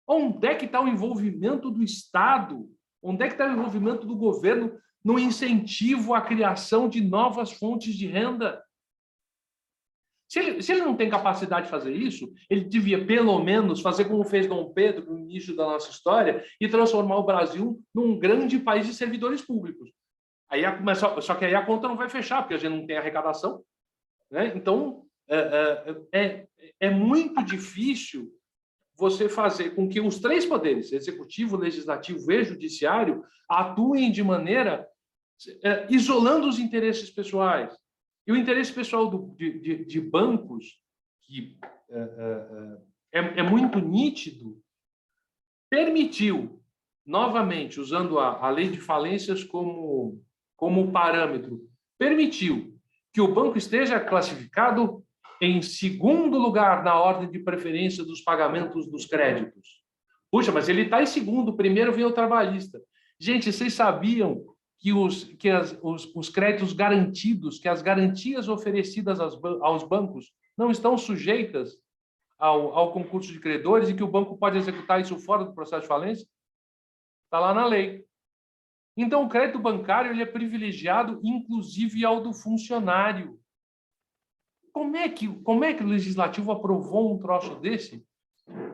Onde é que está o envolvimento do Estado Onde é que está o envolvimento do governo no incentivo à criação de novas fontes de renda? Se ele não tem capacidade de fazer isso, ele devia, pelo menos, fazer como fez Dom Pedro no início da nossa história e transformar o Brasil num grande país de servidores públicos. Só que aí a conta não vai fechar, porque a gente não tem arrecadação, né? Então, é muito difícil você fazer com que os três poderes, executivo, legislativo e judiciário, atuem de maneira isolando os interesses pessoais. E o interesse pessoal de bancos, que é muito nítido, permitiu, novamente, usando a lei de falências como parâmetro, permitiu que o banco esteja classificado em segundo lugar na ordem de preferência dos pagamentos dos créditos. Puxa, mas ele está em segundo, primeiro vem o trabalhista. Gente, vocês sabiam que os créditos garantidos, que as garantias oferecidas aos bancos não estão sujeitas ao concurso de credores e que o banco pode executar isso fora do processo de falência? Está lá na lei. Então, o crédito bancário ele é privilegiado, inclusive, ao do funcionário. Como é que o legislativo aprovou um troço desse?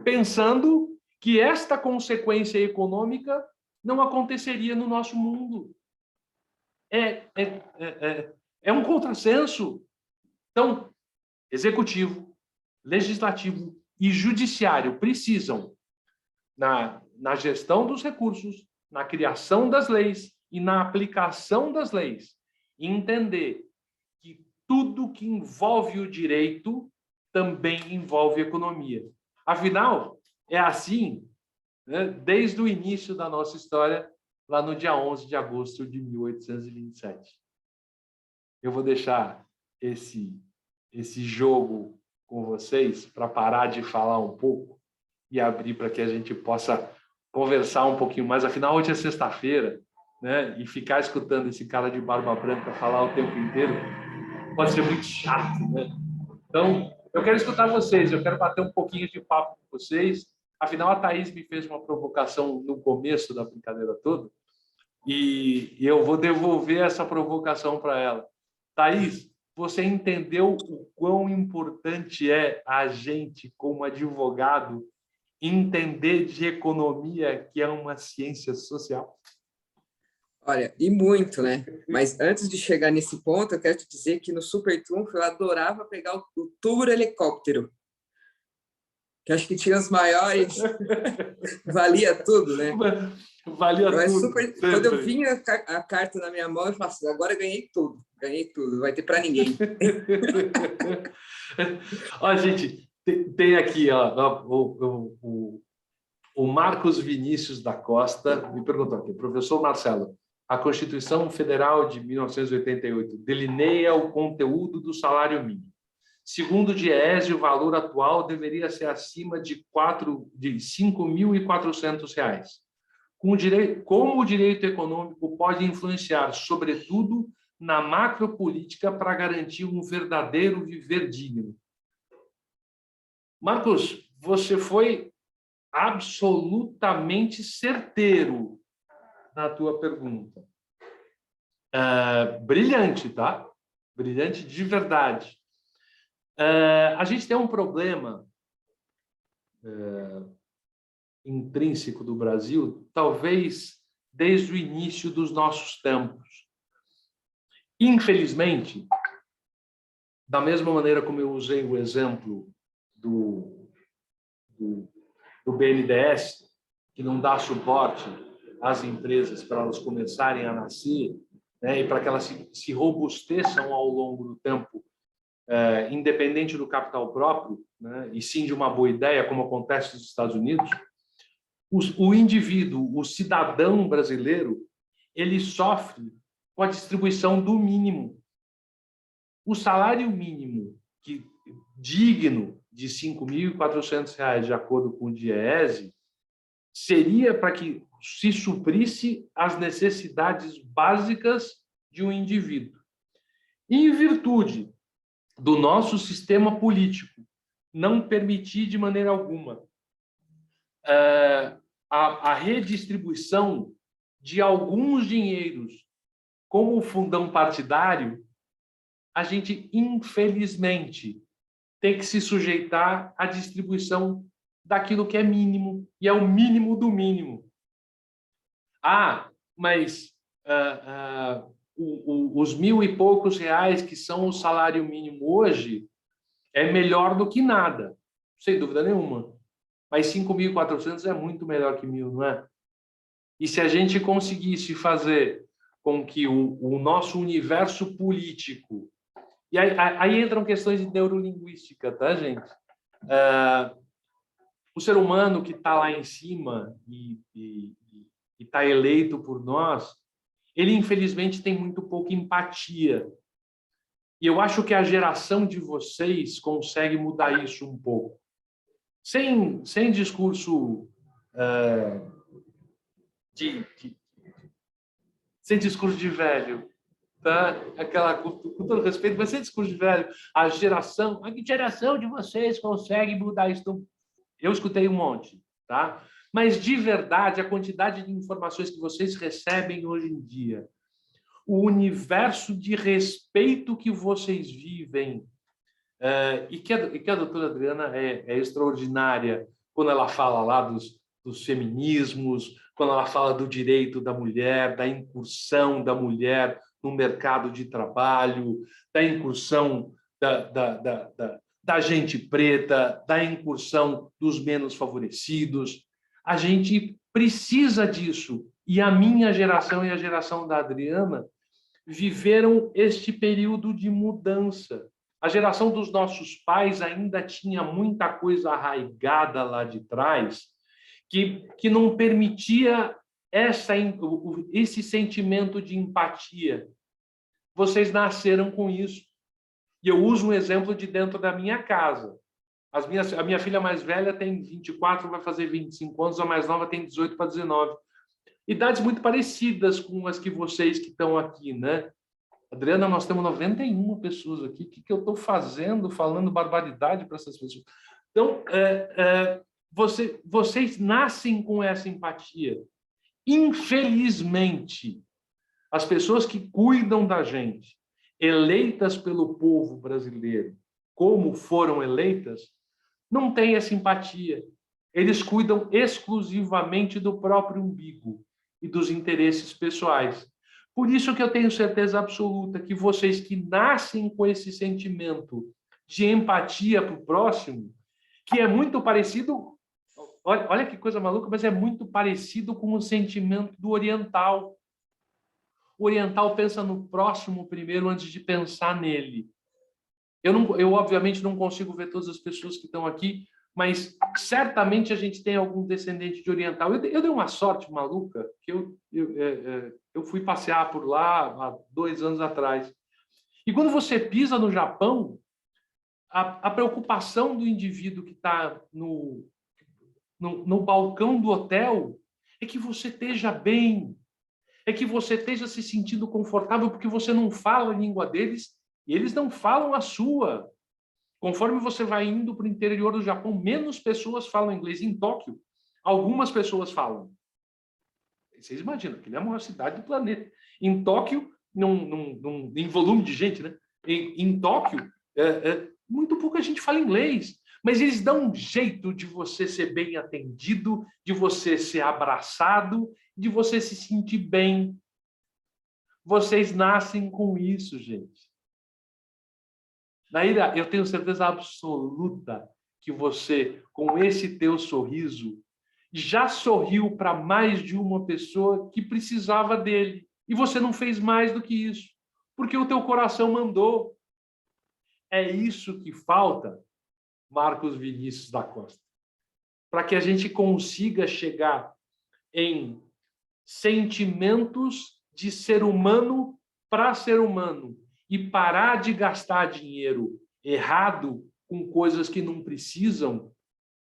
Pensando que esta consequência econômica não aconteceria no nosso mundo. É um contrassenso. Então, executivo, legislativo e judiciário precisam, na gestão dos recursos, na criação das leis e na aplicação das leis, entender que tudo que envolve o direito também envolve economia. Afinal, é assim, né, desde o início da nossa história, lá no dia 11 de agosto de 1827. Eu vou deixar esse jogo com vocês para parar de falar um pouco e abrir para que a gente possa conversar um pouquinho mais. Afinal, hoje é sexta-feira, né? E ficar escutando esse cara de barba branca falar o tempo inteiro pode ser muito chato, né? Então, eu quero escutar vocês, eu quero bater um pouquinho de papo com vocês. Afinal, a Thaís me fez uma provocação no começo da brincadeira toda e eu vou devolver essa provocação para ela. Thaís, você entendeu o quão importante é a gente, como advogado, entender de economia, que é uma ciência social? Olha, e muito, né? Mas antes de chegar nesse ponto, eu quero te dizer que no Super Trunfo eu adorava pegar o tour helicóptero, que acho que tinha os maiores, valia tudo, né? Valia tudo. Super... Quando eu vinha a carta na minha mão, eu falava assim, agora eu ganhei tudo, não vai ter para ninguém. Ó, gente, tem aqui, ó, o Marcos Vinícius da Costa me perguntou aqui, professor Marcelo, a Constituição Federal de 1988 delineia o conteúdo do salário mínimo. Segundo o DIEESE, o valor atual deveria ser acima de R$ 5.400. Como o direito econômico pode influenciar, sobretudo, na macropolítica para garantir um verdadeiro viver digno? Marcos, você foi absolutamente certeiro na tua pergunta. Brilhante, tá? Brilhante de verdade. A gente tem um problema intrínseco do Brasil, talvez desde o início dos nossos tempos. Infelizmente, da mesma maneira como eu usei o exemplo do BNDES, que não dá suporte às empresas para elas começarem a nascer, né, e para que elas se robusteçam ao longo do tempo, independente do capital próprio, né, e sim de uma boa ideia, como acontece nos Estados Unidos, o indivíduo, o cidadão brasileiro, ele sofre com a distribuição do mínimo. O salário mínimo digno de R$ 5.400, de acordo com o DIEESE, seria para que se suprisse as necessidades básicas de um indivíduo. Em virtude do nosso sistema político não permitir de maneira alguma a redistribuição de alguns dinheiros, como o fundão partidário, a gente, infelizmente, tem que se sujeitar à distribuição daquilo que é mínimo, e é o mínimo do mínimo. Mas os 1.000 e poucos reais que são o salário mínimo hoje é melhor do que nada, sem dúvida nenhuma. Mas 5.400 é muito melhor que 1.000, não é? E se a gente conseguisse fazer com que o nosso universo político... E aí entram questões de neurolinguística, tá, gente? O ser humano que está lá em cima e está eleito por nós, ele, infelizmente, tem muito pouca empatia. E eu acho que a geração de vocês consegue mudar isso um pouco. Sem discurso... sem discurso de velho, tá? Com todo respeito, mas sem discurso de velho. A que geração de vocês consegue mudar isso? Eu escutei um monte, tá? Mas, de verdade, a quantidade de informações que vocês recebem hoje em dia, o universo de respeito que vocês vivem, e que a doutora Adriana é extraordinária quando ela fala lá dos feminismos, quando ela fala do direito da mulher, da incursão da mulher no mercado de trabalho, da incursão da gente preta, da incursão dos menos favorecidos. A gente precisa disso. E a minha geração e a geração da Adriana viveram este período de mudança. A geração dos nossos pais ainda tinha muita coisa arraigada lá de trás que não permitia esse sentimento de empatia. Vocês nasceram com isso. E eu uso um exemplo de dentro da minha casa. A minha filha mais velha tem 24, vai fazer 25 anos, a mais nova tem 18 para 19. Idades muito parecidas com as que vocês que estão aqui, né? Adriana, nós temos 91 pessoas aqui. O que eu estou fazendo, falando barbaridade para essas pessoas? Então, vocês nascem com essa empatia. Infelizmente, as pessoas que cuidam da gente, eleitas pelo povo brasileiro, como foram eleitas, não têm essa empatia. Eles cuidam exclusivamente do próprio umbigo e dos interesses pessoais. Por isso que eu tenho certeza absoluta que vocês que nascem com esse sentimento de empatia para o próximo, que é muito parecido, olha que coisa maluca, mas é muito parecido com o sentimento do oriental. O oriental pensa no próximo primeiro antes de pensar nele. Eu obviamente não consigo ver todas as pessoas que estão aqui, mas certamente a gente tem algum descendente de oriental. Eu dei uma sorte maluca, que eu fui passear por lá há 2 anos atrás. E quando você pisa no Japão, a preocupação do indivíduo que está no balcão do hotel é que você esteja bem, é que você esteja se sentindo confortável, porque você não fala a língua deles e eles não falam a sua. Conforme você vai indo para o interior do Japão, menos pessoas falam inglês. Em Tóquio, algumas pessoas falam. Vocês imaginam, que é a maior cidade do planeta. Em Tóquio, em volume de gente, né? Em Tóquio, muito pouca gente fala inglês. Mas eles dão um jeito de você ser bem atendido, de você ser abraçado, de você se sentir bem. Vocês nascem com isso, gente. Naira, eu tenho certeza absoluta que você, com esse teu sorriso, já sorriu para mais de uma pessoa que precisava dele. E você não fez mais do que isso, porque o teu coração mandou. É isso que falta, Marcos Vinícius da Costa, para que a gente consiga chegar em sentimentos de ser humano para ser humano e parar de gastar dinheiro errado com coisas que não precisam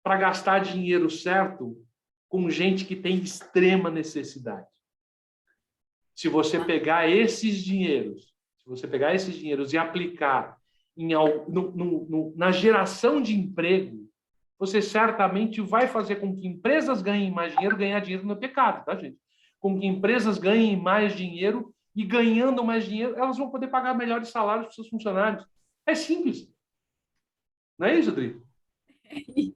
para gastar dinheiro certo com gente que tem extrema necessidade. Se você pegar esses dinheiros e aplicar na geração de emprego, você certamente vai fazer com que empresas ganhem mais dinheiro. Ganhar dinheiro não é pecado, tá, gente? com que empresas ganhem mais dinheiro e, ganhando mais dinheiro, elas vão poder pagar melhores salários para os seus funcionários. É simples. Não é isso, Adri? Isso.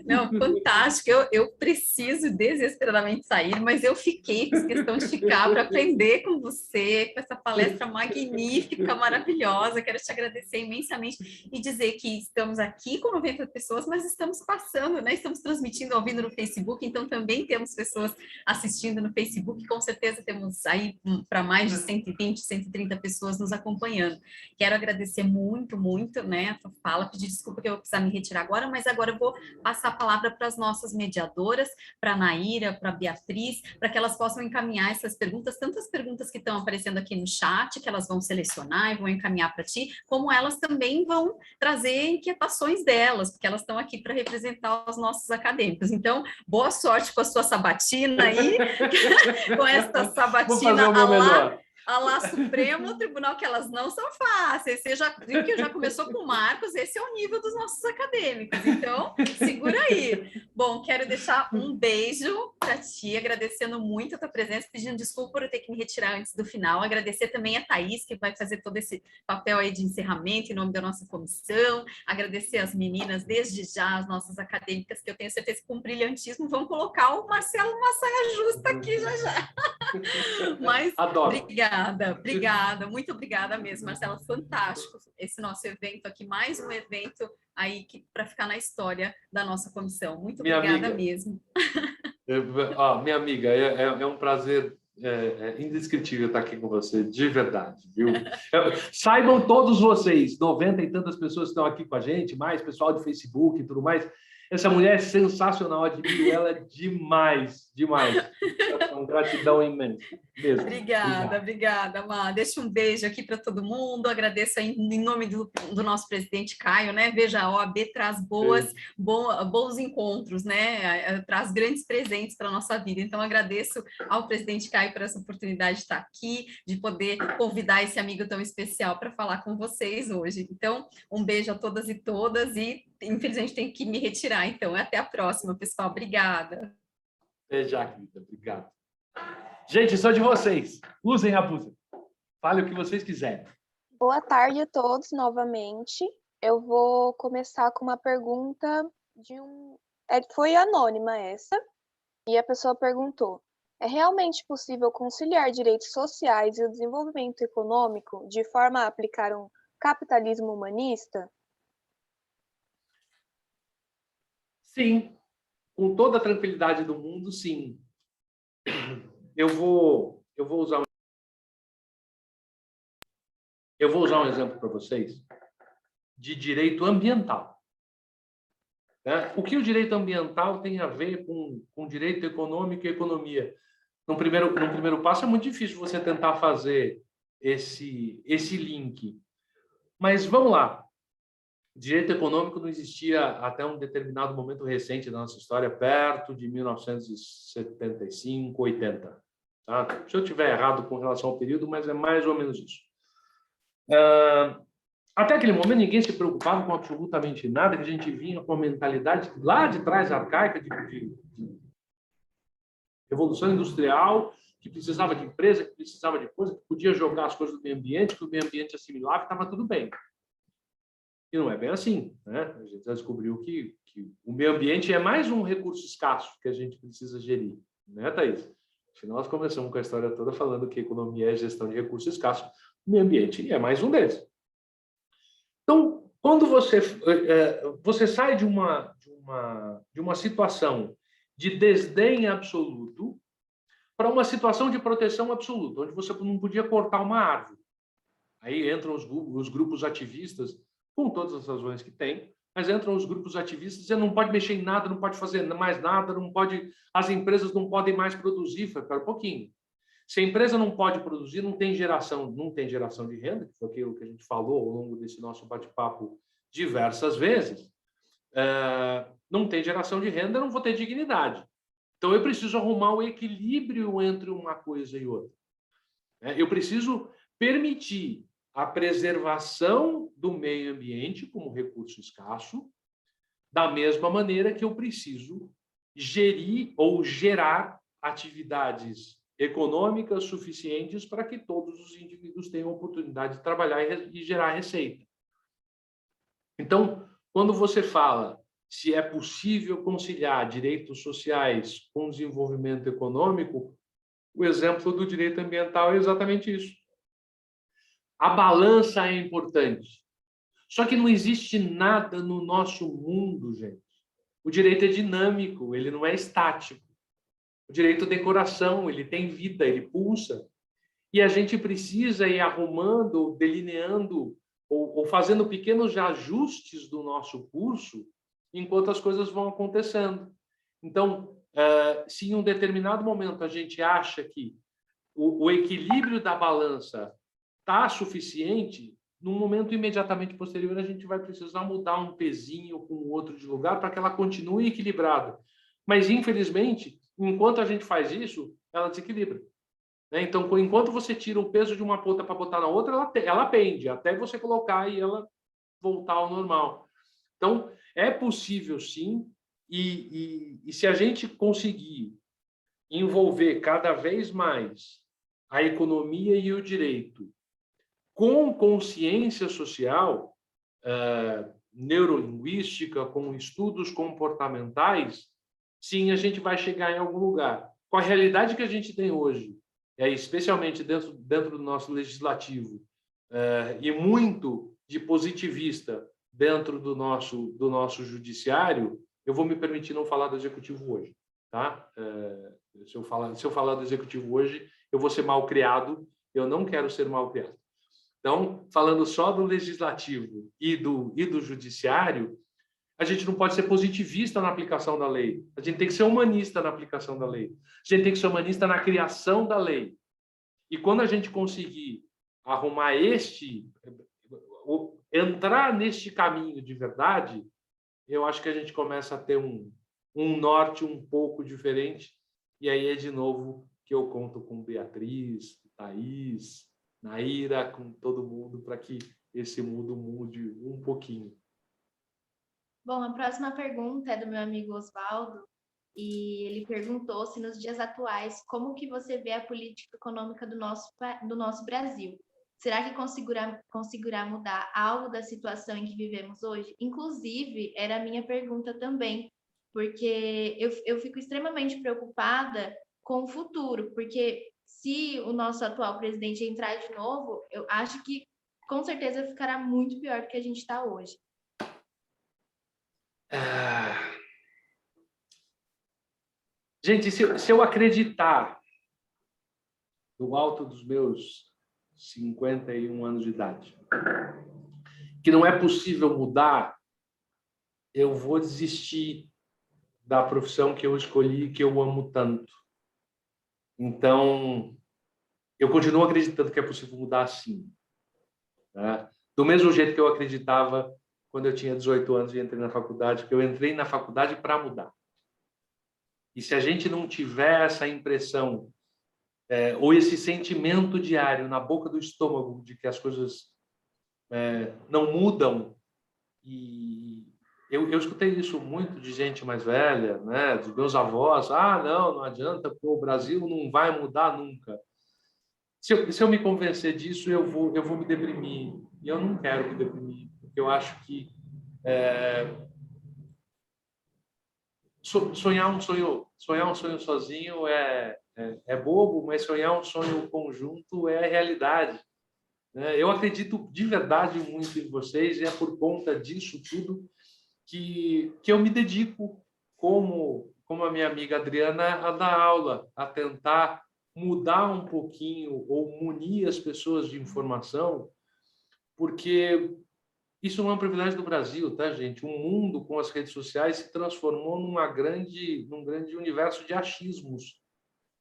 Não, fantástico. Eu preciso desesperadamente sair, mas eu fiz questão de ficar para aprender com você, com essa palestra magnífica, maravilhosa. Quero te agradecer imensamente e dizer que estamos aqui com 90 pessoas, mas estamos passando, né? Estamos transmitindo ao vivo no Facebook, então também temos pessoas assistindo no Facebook. Com certeza temos aí para mais de 120, 130 pessoas nos acompanhando. Quero agradecer muito, muito, né, a tua fala, pedir desculpa que eu vou precisar me retirar agora, mas agora eu vou passar a palavra para as nossas mediadoras, para a Naira, para a Beatriz, para que elas possam encaminhar essas perguntas, tantas perguntas que estão aparecendo aqui no chat, que elas vão selecionar e vão encaminhar para ti, como elas também vão trazer inquietações delas, porque elas estão aqui para representar os nossos acadêmicos. Então, boa sorte com a sua sabatina aí, com esta sabatina a lá Supremo Tribunal, que elas não são fáceis. Você já viu que já começou com o Marcos, esse é o nível dos nossos acadêmicos. Então, segura aí. Bom, quero deixar um beijo para ti, agradecendo muito a tua presença, pedindo desculpa por eu ter que me retirar antes do final. Agradecer também a Thaís, que vai fazer todo esse papel aí de encerramento em nome da nossa comissão. Agradecer as meninas, desde já, as nossas acadêmicas, que eu tenho certeza que com brilhantismo vão colocar o Marcelo numa saia justa aqui já. Mas, adoro. Obrigada, muito obrigada mesmo, Marcela, fantástico esse nosso evento aqui, mais um evento aí para ficar na história da nossa comissão. Muito obrigada mesmo. Minha amiga, é um prazer indescritível estar aqui com você, de verdade, viu? Saibam todos vocês, 90 e tantas pessoas que estão aqui com a gente, mais pessoal de Facebook e tudo mais, essa mulher é sensacional, admiro ela demais, demais. Uma gratidão imensa. Mesmo. Obrigada, Má. Deixa um beijo aqui para todo mundo. Agradeço aí, em nome do nosso presidente Caio, né? Veja, a OAB traz bons encontros, né? Traz grandes presentes para a nossa vida. Então, agradeço ao presidente Caio por essa oportunidade de estar aqui, de poder convidar esse amigo tão especial para falar com vocês hoje. Então, um beijo a todas e todas e, infelizmente, tenho que me retirar. Então, até a próxima, pessoal. Obrigada. Até já, querida. Obrigado. Gente, sou de vocês. Usem e abusem. Fale o que vocês quiserem. Boa tarde a todos novamente. Eu vou começar com uma pergunta foi anônima essa, e a pessoa perguntou: é realmente possível conciliar direitos sociais e o desenvolvimento econômico de forma a aplicar um capitalismo humanista? Sim, com toda a tranquilidade do mundo, sim. Eu vou usar um exemplo para vocês de direito ambiental. Né? O que o direito ambiental tem a ver com direito econômico e economia? No primeiro passo é muito difícil você tentar fazer esse link. Mas vamos lá. Direito econômico não existia até um determinado momento recente da nossa história, perto de 1975, 80. Tá? Se eu estiver errado com relação ao período, mas é mais ou menos isso. Até aquele momento, ninguém se preocupava com absolutamente nada, que a gente vinha com a mentalidade lá de trás, arcaica, de revolução industrial, que precisava de empresa, que precisava de coisa, que podia jogar as coisas do meio ambiente, que o meio ambiente assimilava e estava tudo bem. E não é bem assim, né? A gente já descobriu que o meio ambiente é mais um recurso escasso que a gente precisa gerir, né, Thaís? Afinal, nós começamos com a história toda falando que economia é gestão de recursos escassos, o meio ambiente é mais um deles. Então, quando você sai de uma situação de desdém absoluto para uma situação de proteção absoluta, onde você não podia cortar uma árvore. Aí entram os grupos ativistas, com todas as razões que tem, mas entram os grupos ativistas, você não pode mexer em nada, não pode fazer mais nada, as empresas não podem mais produzir. Espera um pouquinho. Se a empresa não pode produzir, não tem geração de renda, que foi aquilo que a gente falou ao longo desse nosso bate-papo diversas vezes. Não tem geração de renda, eu não vou ter dignidade. Então, eu preciso arrumar o equilíbrio entre uma coisa e outra. Eu preciso permitir a preservação do meio ambiente como recurso escasso, da mesma maneira que eu preciso gerir ou gerar atividades econômicas suficientes para que todos os indivíduos tenham oportunidade de trabalhar e gerar receita. Então, quando você fala se é possível conciliar direitos sociais com desenvolvimento econômico, o exemplo do direito ambiental é exatamente isso. A balança é importante. Só que não existe nada no nosso mundo, gente. O direito é dinâmico, ele não é estático. O direito tem coração, ele tem vida, ele pulsa. E a gente precisa ir arrumando, delineando ou fazendo pequenos ajustes do nosso curso enquanto as coisas vão acontecendo. Então, se em um determinado momento a gente acha que o equilíbrio da balança está suficiente, num momento imediatamente posterior a gente vai precisar mudar um pezinho com o outro de lugar para que ela continue equilibrada. Mas, infelizmente, enquanto a gente faz isso, ela desequilibra. Então, enquanto você tira o peso de uma ponta para botar na outra, ela pende, até você colocar e ela voltar ao normal. Então, é possível, sim, e se a gente conseguir envolver cada vez mais a economia e o direito com consciência social, neurolinguística, com estudos comportamentais, sim, a gente vai chegar em algum lugar. Com a realidade que a gente tem hoje, especialmente dentro do nosso legislativo, e muito de positivista dentro do nosso judiciário, eu vou me permitir não falar do executivo hoje, tá? Se eu falar do executivo hoje, eu vou ser mal criado. Eu não quero ser mal criado. Então, falando só do legislativo e do judiciário, a gente não pode ser positivista na aplicação da lei. A gente tem que ser humanista na aplicação da lei. A gente tem que ser humanista na criação da lei. E quando a gente conseguir arrumar entrar neste caminho de verdade, eu acho que a gente começa a ter um norte um pouco diferente. E aí é de novo que eu conto com Beatriz, Thaís, Naira, com todo mundo, para que esse mundo mude um pouquinho. Bom, a próxima pergunta é do meu amigo Oswaldo, e ele perguntou se nos dias atuais, como que você vê a política econômica do nosso Brasil? Será que conseguirá mudar algo da situação em que vivemos hoje? Inclusive, era a minha pergunta também, porque eu fico extremamente preocupada com o futuro, porque se o nosso atual presidente entrar de novo, eu acho que com certeza ficará muito pior do que a gente está hoje. Gente, se eu acreditar do alto dos meus 51 anos de idade que não é possível mudar, eu vou desistir da profissão que eu escolhi, que eu amo tanto. Então, eu continuo acreditando que é possível mudar, sim. Tá? Do mesmo jeito que eu acreditava quando eu tinha 18 anos e entrei na faculdade, porque eu entrei na faculdade para mudar. E se a gente não tiver essa impressão, ou esse sentimento diário na boca do estômago de que as coisas não mudam, e eu escutei isso muito de gente mais velha, né, dos meus avós, não adianta, porque o Brasil não vai mudar nunca. Se eu me convencer disso, eu vou me deprimir. E eu não quero me deprimir, porque eu acho que sonhar um sonho sozinho é bobo, mas sonhar um sonho conjunto é realidade. Eu acredito de verdade muito em vocês, e é por conta disso tudo que eu me dedico, como a minha amiga Adriana, a dar aula, a tentar mudar um pouquinho ou munir as pessoas de informação, porque isso não é um privilégio do Brasil, tá, gente? O mundo com as redes sociais se transformou num grande universo de achismos,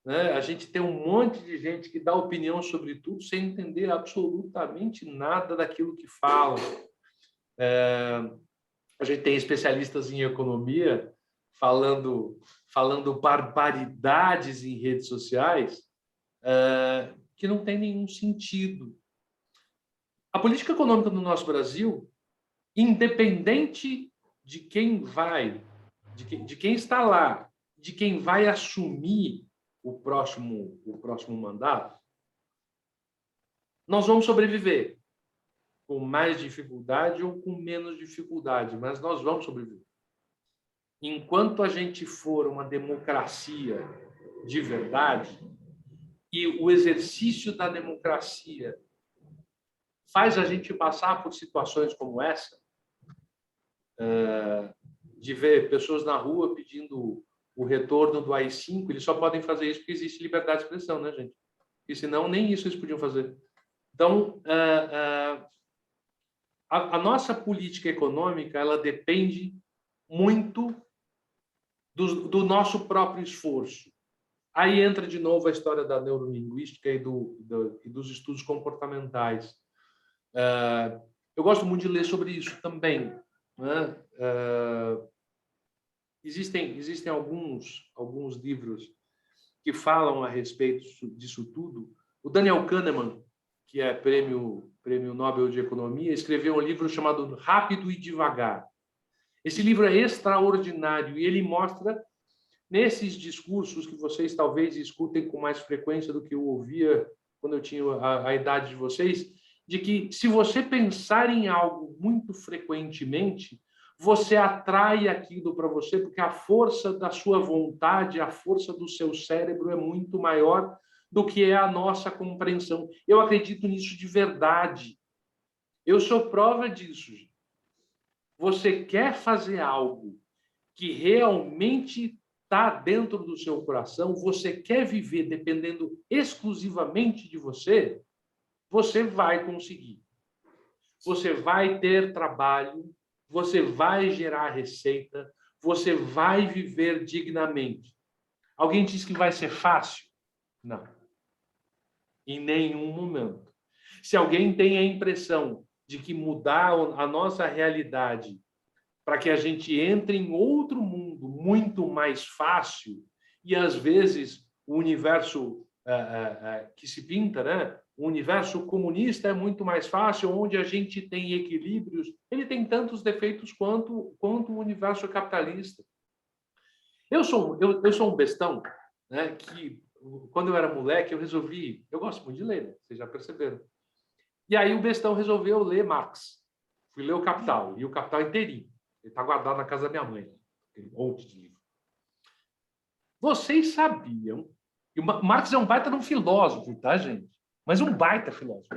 né? A gente tem um monte de gente que dá opinião sobre tudo sem entender absolutamente nada daquilo que fala. A gente tem especialistas em economia falando barbaridades em redes sociais que não tem nenhum sentido. A política econômica do nosso Brasil, independente de quem vai, de quem está lá, de quem vai assumir, o próximo mandato, nós vamos sobreviver com mais dificuldade ou com menos dificuldade, mas nós vamos sobreviver. Enquanto a gente for uma democracia de verdade, e o exercício da democracia faz a gente passar por situações como essa, de ver pessoas na rua pedindo o retorno do AI-5, eles só podem fazer isso porque existe liberdade de expressão, né, gente? E senão nem isso eles podiam fazer. Então, a nossa política econômica, ela depende muito do nosso próprio esforço. Aí entra de novo a história da neurolinguística e dos estudos comportamentais. Eu gosto muito de ler sobre isso também, né? Existem alguns livros que falam a respeito disso tudo. O Daniel Kahneman, que é prêmio Nobel de Economia, escreveu um livro chamado Rápido e Devagar. Esse livro é extraordinário e ele mostra, nesses discursos que vocês talvez escutem com mais frequência do que eu ouvia quando eu tinha a idade de vocês, de que se você pensar em algo muito frequentemente, você atrai aquilo para você, porque a força da sua vontade, a força do seu cérebro é muito maior do que é a nossa compreensão. Eu acredito nisso de verdade. Eu sou prova disso. Você quer fazer algo que realmente está dentro do seu coração, você quer viver dependendo exclusivamente de você, você vai conseguir. Você vai ter trabalho, você vai gerar receita, você vai viver dignamente. Alguém diz que vai ser fácil? Não. Em nenhum momento. Se alguém tem a impressão de que mudar a nossa realidade para que a gente entre em outro mundo muito mais fácil, e às vezes o universo que se pinta, né? O universo comunista é muito mais fácil, onde a gente tem equilíbrios. Ele tem tantos defeitos quanto o universo capitalista. Eu sou um bestão, né? Que quando eu era moleque eu resolvi, eu gosto muito de ler, né? Vocês já perceberam. E aí o bestão resolveu ler Marx. Fui ler o Capital, e o Capital inteirinho. Ele está guardado na casa da minha mãe. Tem um monte de livro. Vocês sabiam... E o Marx é um baita de um filósofo, tá, gente? Mas um baita filósofo.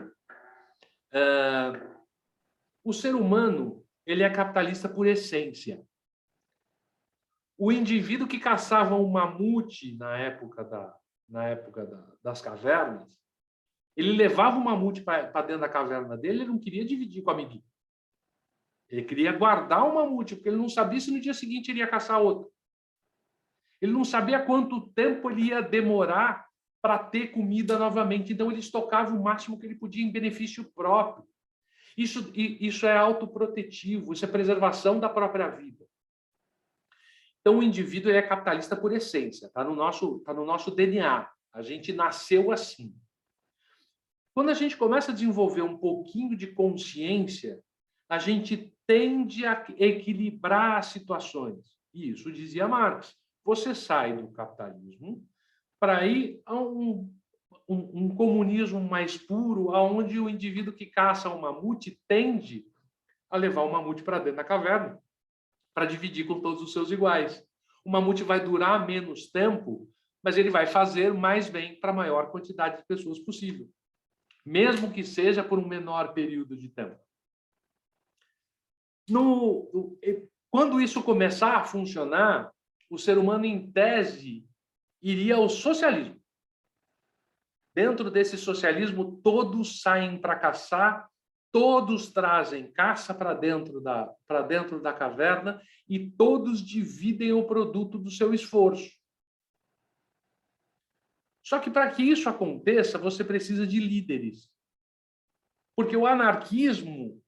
O ser humano, ele é capitalista por essência. O indivíduo que caçava um mamute na época das cavernas, ele levava o mamute para dentro da caverna dele, ele não queria dividir com o amiguinho. Ele queria guardar o mamute, porque ele não sabia se no dia seguinte ele ia caçar outro. Ele não sabia quanto tempo ele ia demorar para ter comida novamente. Então, ele estocava o máximo que ele podia em benefício próprio. Isso é autoprotetivo, isso é preservação da própria vida. Então, o indivíduo ele é capitalista por essência, está no nosso DNA. A gente nasceu assim. Quando a gente começa a desenvolver um pouquinho de consciência, a gente tende a equilibrar as situações. E isso dizia Marx. Você sai do capitalismo para ir a um comunismo mais puro, onde o indivíduo que caça um mamute tende a levar o mamute para dentro da caverna, para dividir com todos os seus iguais. O mamute vai durar menos tempo, mas ele vai fazer mais bem para a maior quantidade de pessoas possível, mesmo que seja por um menor período de tempo. Quando isso começar a funcionar, o ser humano, em tese, iria ao socialismo. Dentro desse socialismo, todos saem para caçar, todos trazem caça para dentro da caverna e todos dividem o produto do seu esforço. Só que, para que isso aconteça, você precisa de líderes. Porque o anarquismo,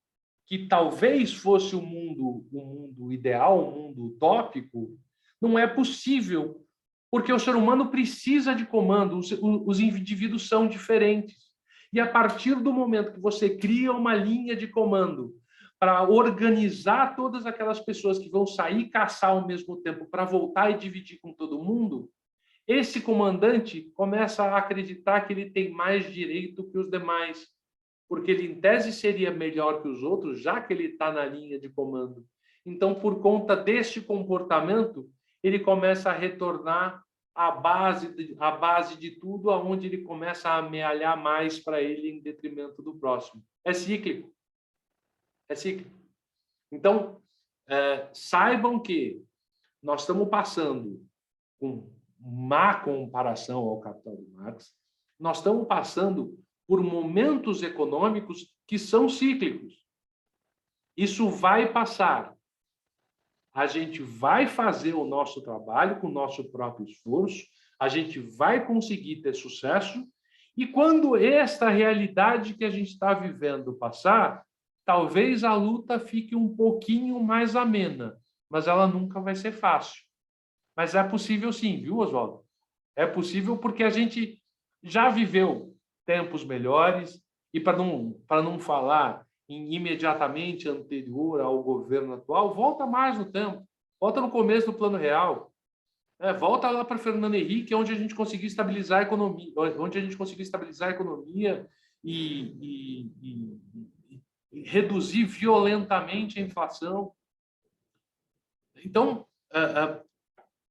que talvez fosse o mundo ideal, o mundo utópico, não é possível, porque o ser humano precisa de comando, os indivíduos são diferentes. E a partir do momento que você cria uma linha de comando para organizar todas aquelas pessoas que vão sair caçar ao mesmo tempo para voltar e dividir com todo mundo, esse comandante começa a acreditar que ele tem mais direito que os demais, porque ele, em tese, seria melhor que os outros, já que ele está na linha de comando. Então, por conta deste comportamento, ele começa a retornar à base de tudo, aonde ele começa a amealhar mais para ele em detrimento do próximo. É cíclico. É cíclico. Então, saibam que nós estamos passando, com má comparação ao Capital de Marx, nós estamos passando por momentos econômicos que são cíclicos. Isso vai passar. A gente vai fazer o nosso trabalho com o nosso próprio esforço, a gente vai conseguir ter sucesso, e quando esta realidade que a gente está vivendo passar, talvez a luta fique um pouquinho mais amena, mas ela nunca vai ser fácil. Mas é possível sim, viu, Oswaldo? É possível porque a gente já viveu tempos melhores, e para não falar imediatamente anterior ao governo atual, volta mais no tempo, volta no começo do Plano Real, volta lá para Fernando Henrique, onde a gente conseguiu estabilizar a economia, e reduzir violentamente a inflação. Então,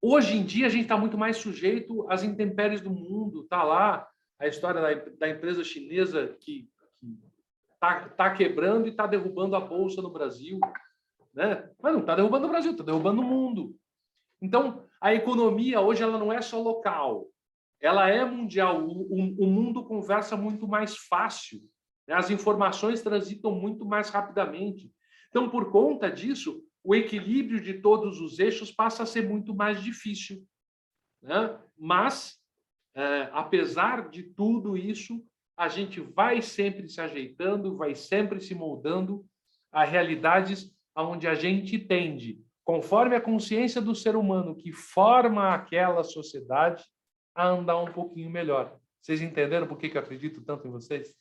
hoje em dia, a gente está muito mais sujeito às intempéries do mundo. Está lá a história da empresa chinesa que está quebrando e está derrubando a bolsa no Brasil, né? Mas não está derrubando o Brasil, está derrubando o mundo. Então, a economia hoje ela não é só local, ela é mundial. O mundo conversa muito mais fácil, né? As informações transitam muito mais rapidamente. Então, por conta disso, o equilíbrio de todos os eixos passa a ser muito mais difícil, né? Mas, apesar de tudo isso, a gente vai sempre se ajeitando, vai sempre se moldando a realidades onde a gente tende, conforme a consciência do ser humano que forma aquela sociedade, a andar um pouquinho melhor. Vocês entenderam por que eu acredito tanto em vocês?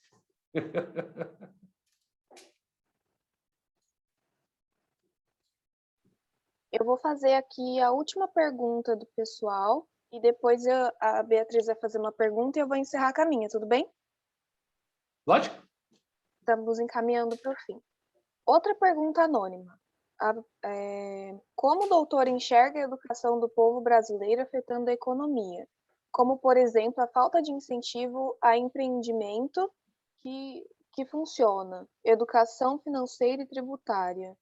Eu vou fazer aqui a última pergunta do pessoal e depois a Beatriz vai fazer uma pergunta e eu vou encerrar com a minha, tudo bem? Lógico. Estamos encaminhando para o fim. Outra pergunta anônima. Como o doutor enxerga a educação do povo brasileiro afetando a economia? Como, por exemplo, a falta de incentivo a empreendimento que funciona, educação financeira e tributária.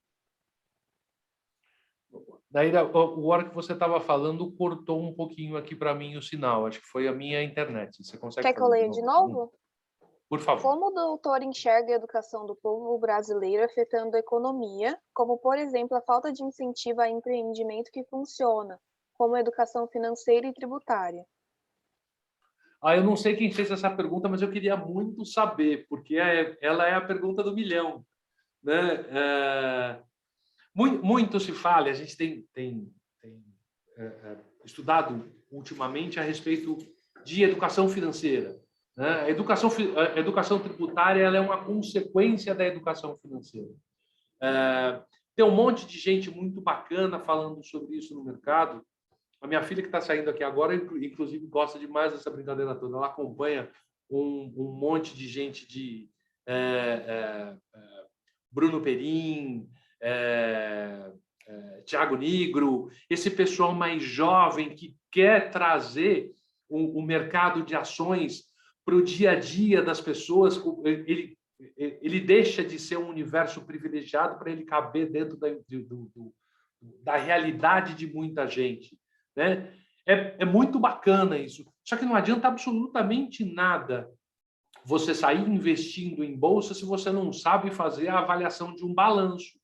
Daí, a hora que você estava falando, cortou um pouquinho aqui para mim o sinal. Acho que foi a minha internet. Você consegue Quer que eu leia de novo? Por favor. Como o doutor enxerga a educação do povo brasileiro afetando a economia, como, por exemplo, a falta de incentivo a empreendimento que funciona, como a educação financeira e tributária? Eu não sei quem fez essa pergunta, mas eu queria muito saber, porque ela é a pergunta do milhão, né? Muito se fala, a gente tem estudado ultimamente a respeito de educação financeira. A educação tributária ela é uma consequência da educação financeira. Tem um monte de gente muito bacana falando sobre isso no mercado. A minha filha, que está saindo aqui agora, inclusive, gosta demais dessa brincadeira toda. Ela acompanha um monte de gente de Bruno Perim, Tiago Nigro, esse pessoal mais jovem que quer trazer o mercado de ações para o dia a dia das pessoas. Ele deixa de ser um universo privilegiado para ele caber dentro da realidade de muita gente, né? É muito bacana isso. Só que não adianta absolutamente nada você sair investindo em bolsa se você não sabe fazer a avaliação de um balanço,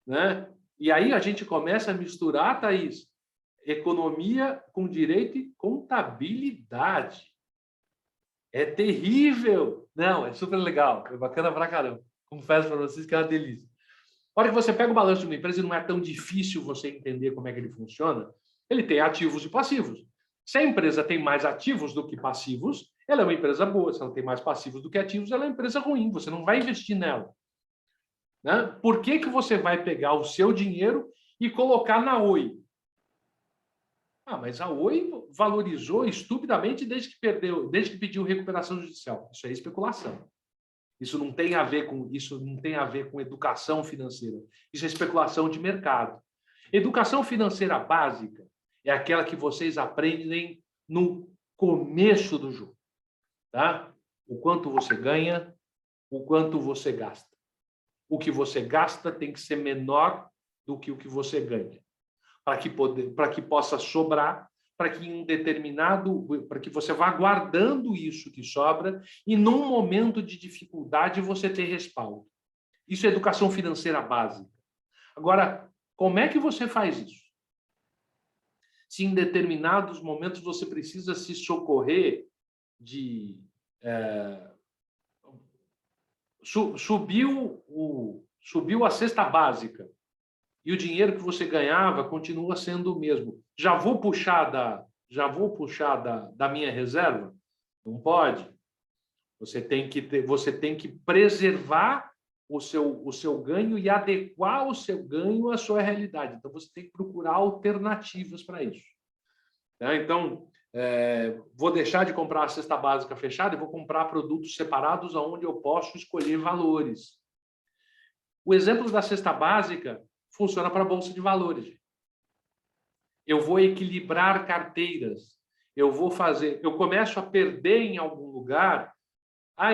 né? E aí a gente começa a misturar, Thaís, economia com direito e contabilidade. É terrível. Não, é super legal. É bacana pra caramba. Confesso para vocês que é uma delícia. A hora que você pega o balanço de uma empresa, não é tão difícil você entender como é que ele funciona. Ele tem ativos e passivos. Se a empresa tem mais ativos do que passivos, ela é uma empresa boa. Se ela tem mais passivos do que ativos, ela é uma empresa ruim. Você não vai investir nela, né? Por que você vai pegar o seu dinheiro e colocar na Oi? Ah, mas a Oi valorizou estupidamente desde que pediu recuperação judicial. Isso é especulação. Isso não tem a ver com educação financeira. Isso é especulação de mercado. Educação financeira básica é aquela que vocês aprendem no começo do jogo, tá? O quanto você ganha, o quanto você gasta. O que você gasta tem que ser menor do que o que você ganha, para que possa sobrar, para que você vá guardando isso que sobra e num momento de dificuldade você ter respaldo. Isso é educação financeira básica. Agora, como é que você faz isso? Se em determinados momentos você precisa se socorrer de... subiu a cesta básica e o dinheiro que você ganhava continua sendo o mesmo. Já vou puxar da minha reserva? Não pode. Você tem que preservar o seu ganho e adequar o seu ganho à sua realidade. Então, você tem que procurar alternativas para isso. Então, vou deixar de comprar a cesta básica fechada e vou comprar produtos separados onde eu posso escolher valores. O exemplo da cesta básica funciona para a Bolsa de Valores. Eu vou equilibrar carteiras. Eu começo a perder em algum lugar.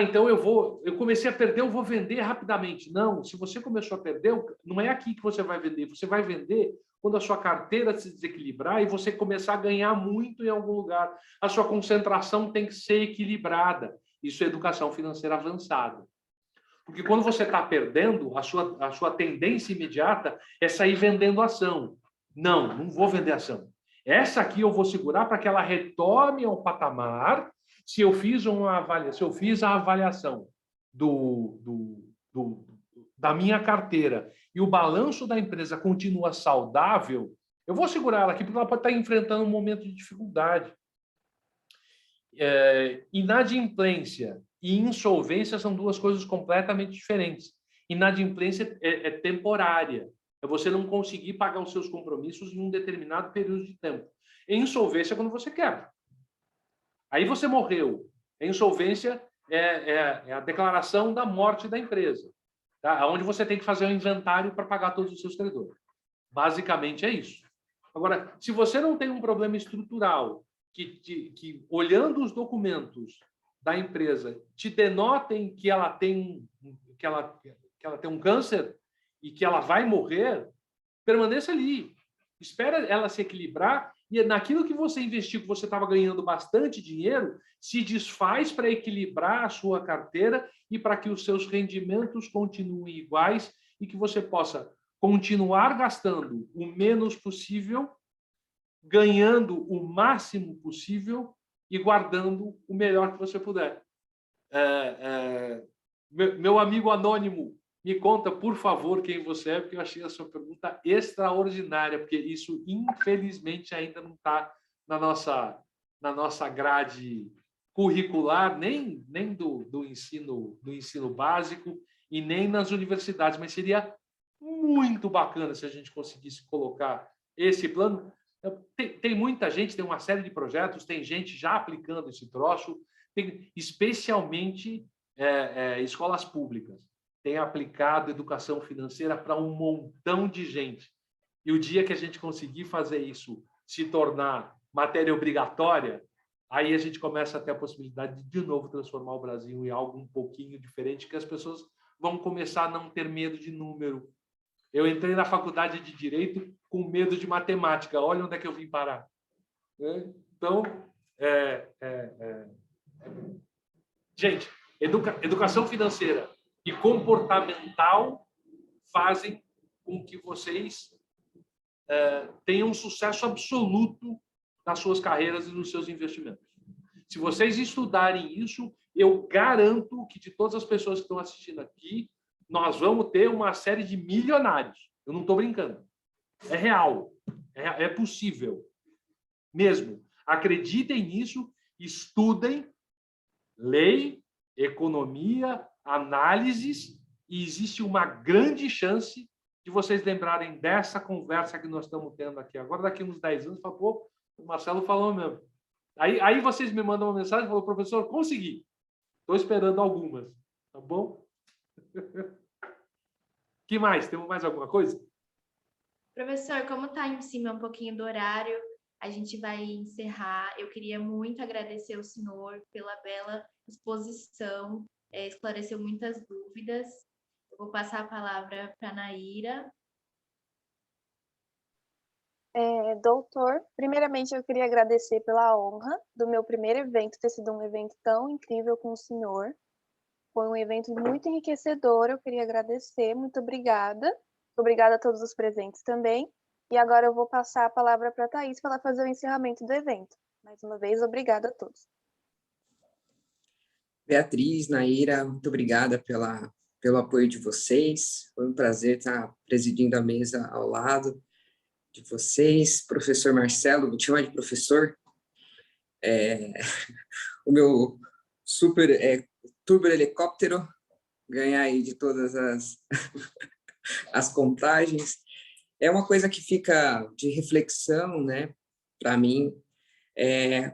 Então eu comecei a perder, eu vou vender rapidamente. Não, se você começou a perder, não é aqui que você vai vender. Você vai vender quando a sua carteira se desequilibrar e você começar a ganhar muito em algum lugar. A sua concentração tem que ser equilibrada. Isso é educação financeira avançada. Porque quando você está perdendo, a sua tendência imediata é sair vendendo ação. Não vou vender ação. Essa aqui eu vou segurar para que ela retome ao patamar se eu fiz a avaliação da minha carteira e o balanço da empresa continua saudável, eu vou segurar ela aqui porque ela pode estar enfrentando um momento de dificuldade. Inadimplência e insolvência são duas coisas completamente diferentes. Inadimplência é temporária. É você não conseguir pagar os seus compromissos em um determinado período de tempo. Insolvência é quando você quebra. Aí você morreu. A insolvência é a declaração da morte da empresa, tá? Onde você tem que fazer um inventário para pagar todos os seus credores. Basicamente é isso. Agora, se você não tem um problema estrutural que olhando os documentos da empresa te denotem que ela tem um câncer e que ela vai morrer, permaneça ali. Espera ela se equilibrar e naquilo que você investiu, que você estava ganhando bastante dinheiro, se desfaz para equilibrar a sua carteira e para que os seus rendimentos continuem iguais e que você possa continuar gastando o menos possível, ganhando o máximo possível e guardando o melhor que você puder. Meu amigo anônimo, me conta, por favor, quem você é, porque eu achei a sua pergunta extraordinária, porque isso, infelizmente, ainda não está na nossa grade curricular, nem do ensino básico e nem nas universidades, mas seria muito bacana se a gente conseguisse colocar esse plano. Tem muita gente, tem uma série de projetos, tem gente já aplicando esse troço, especialmente escolas públicas. Tem aplicado educação financeira para um montão de gente. E o dia que a gente conseguir fazer isso se tornar matéria obrigatória, aí a gente começa a ter a possibilidade de novo transformar o Brasil em algo um pouquinho diferente, que as pessoas vão começar a não ter medo de número. Eu entrei na faculdade de Direito com medo de matemática. Olha onde é que eu vim parar. Então, gente, educação financeira e comportamental fazem com que vocês tenham um sucesso absoluto nas suas carreiras e nos seus investimentos. Se vocês estudarem isso, eu garanto que de todas as pessoas que estão assistindo aqui, nós vamos ter uma série de milionários. Eu não estou brincando. É real. É possível. Mesmo. Acreditem nisso, estudem, leem, economia, análises, e existe uma grande chance de vocês lembrarem dessa conversa que nós estamos tendo aqui agora, daqui a uns 10 anos, pô, O Marcelo falou mesmo. Aí vocês me mandam uma mensagem e falam, professor, consegui. Estou esperando algumas, tá bom? Que mais? Temos mais alguma coisa? Professor, como está em cima um pouquinho do horário, a gente vai encerrar. Eu queria muito agradecer o senhor pela bela exposição, esclareceu muitas dúvidas. Eu vou passar a palavra para a Naira. Doutor, primeiramente eu queria agradecer pela honra do meu primeiro evento ter sido um evento tão incrível com o senhor. Foi um evento muito enriquecedor, eu queria agradecer, muito obrigada. Obrigada a todos os presentes também. E agora eu vou passar a palavra para a Thaís para ela fazer o encerramento do evento. Mais uma vez, obrigada a todos. Beatriz, Naira, muito obrigada pelo apoio de vocês. Foi um prazer estar presidindo a mesa ao lado de vocês. Professor Marcelo, vou te chamar de professor. O meu super turbo helicóptero, ganhar aí de todas as contagens. É uma coisa que fica de reflexão, né, para mim,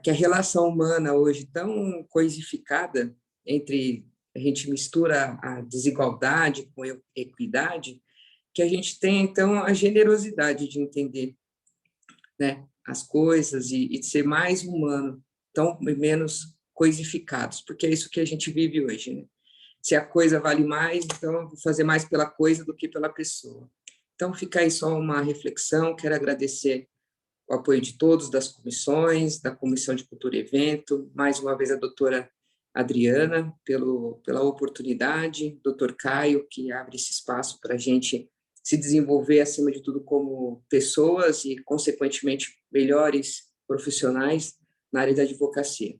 que a relação humana hoje tão coisificada entre a gente mistura a desigualdade com a equidade, que a gente tem, então, a generosidade de entender, né, as coisas e de ser mais humano, tão menos coisificados, porque é isso que a gente vive hoje, né? Se a coisa vale mais, então eu vou fazer mais pela coisa do que pela pessoa. Então, fica aí só uma reflexão. Quero agradecer o apoio de todos, das comissões, da Comissão de Cultura e Evento, mais uma vez a doutora Adriana, pela oportunidade, doutor Caio, que abre esse espaço para a gente se desenvolver, acima de tudo, como pessoas e, consequentemente, melhores profissionais na área da advocacia.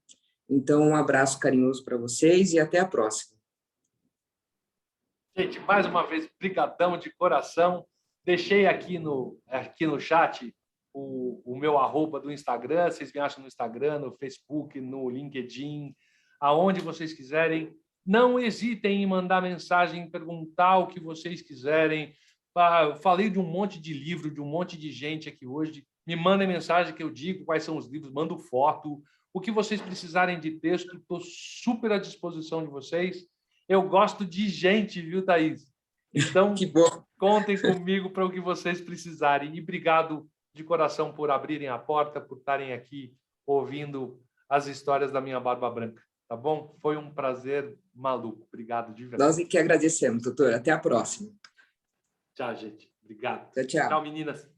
Então, um abraço carinhoso para vocês e até a próxima. Gente, mais uma vez, brigadão de coração. Deixei aqui no chat o meu @ do Instagram. Vocês me acham no Instagram, no Facebook, no LinkedIn, aonde vocês quiserem. Não hesitem em mandar mensagem, perguntar o que vocês quiserem. Eu falei de um monte de livro, de um monte de gente aqui hoje. Me mandem mensagem que eu digo quais são os livros, mando foto. O que vocês precisarem de texto, estou super à disposição de vocês. Eu gosto de gente, viu, Thaís? Então, Que bom. Contem comigo para o que vocês precisarem. E obrigado de coração por abrirem a porta, por estarem aqui ouvindo as histórias da minha barba branca. Tá bom? Foi um prazer maluco. Obrigado de verdade. Nós que agradecemos, doutor. Até a próxima. Tchau, gente. Obrigado. Tchau, tchau. Tchau, meninas.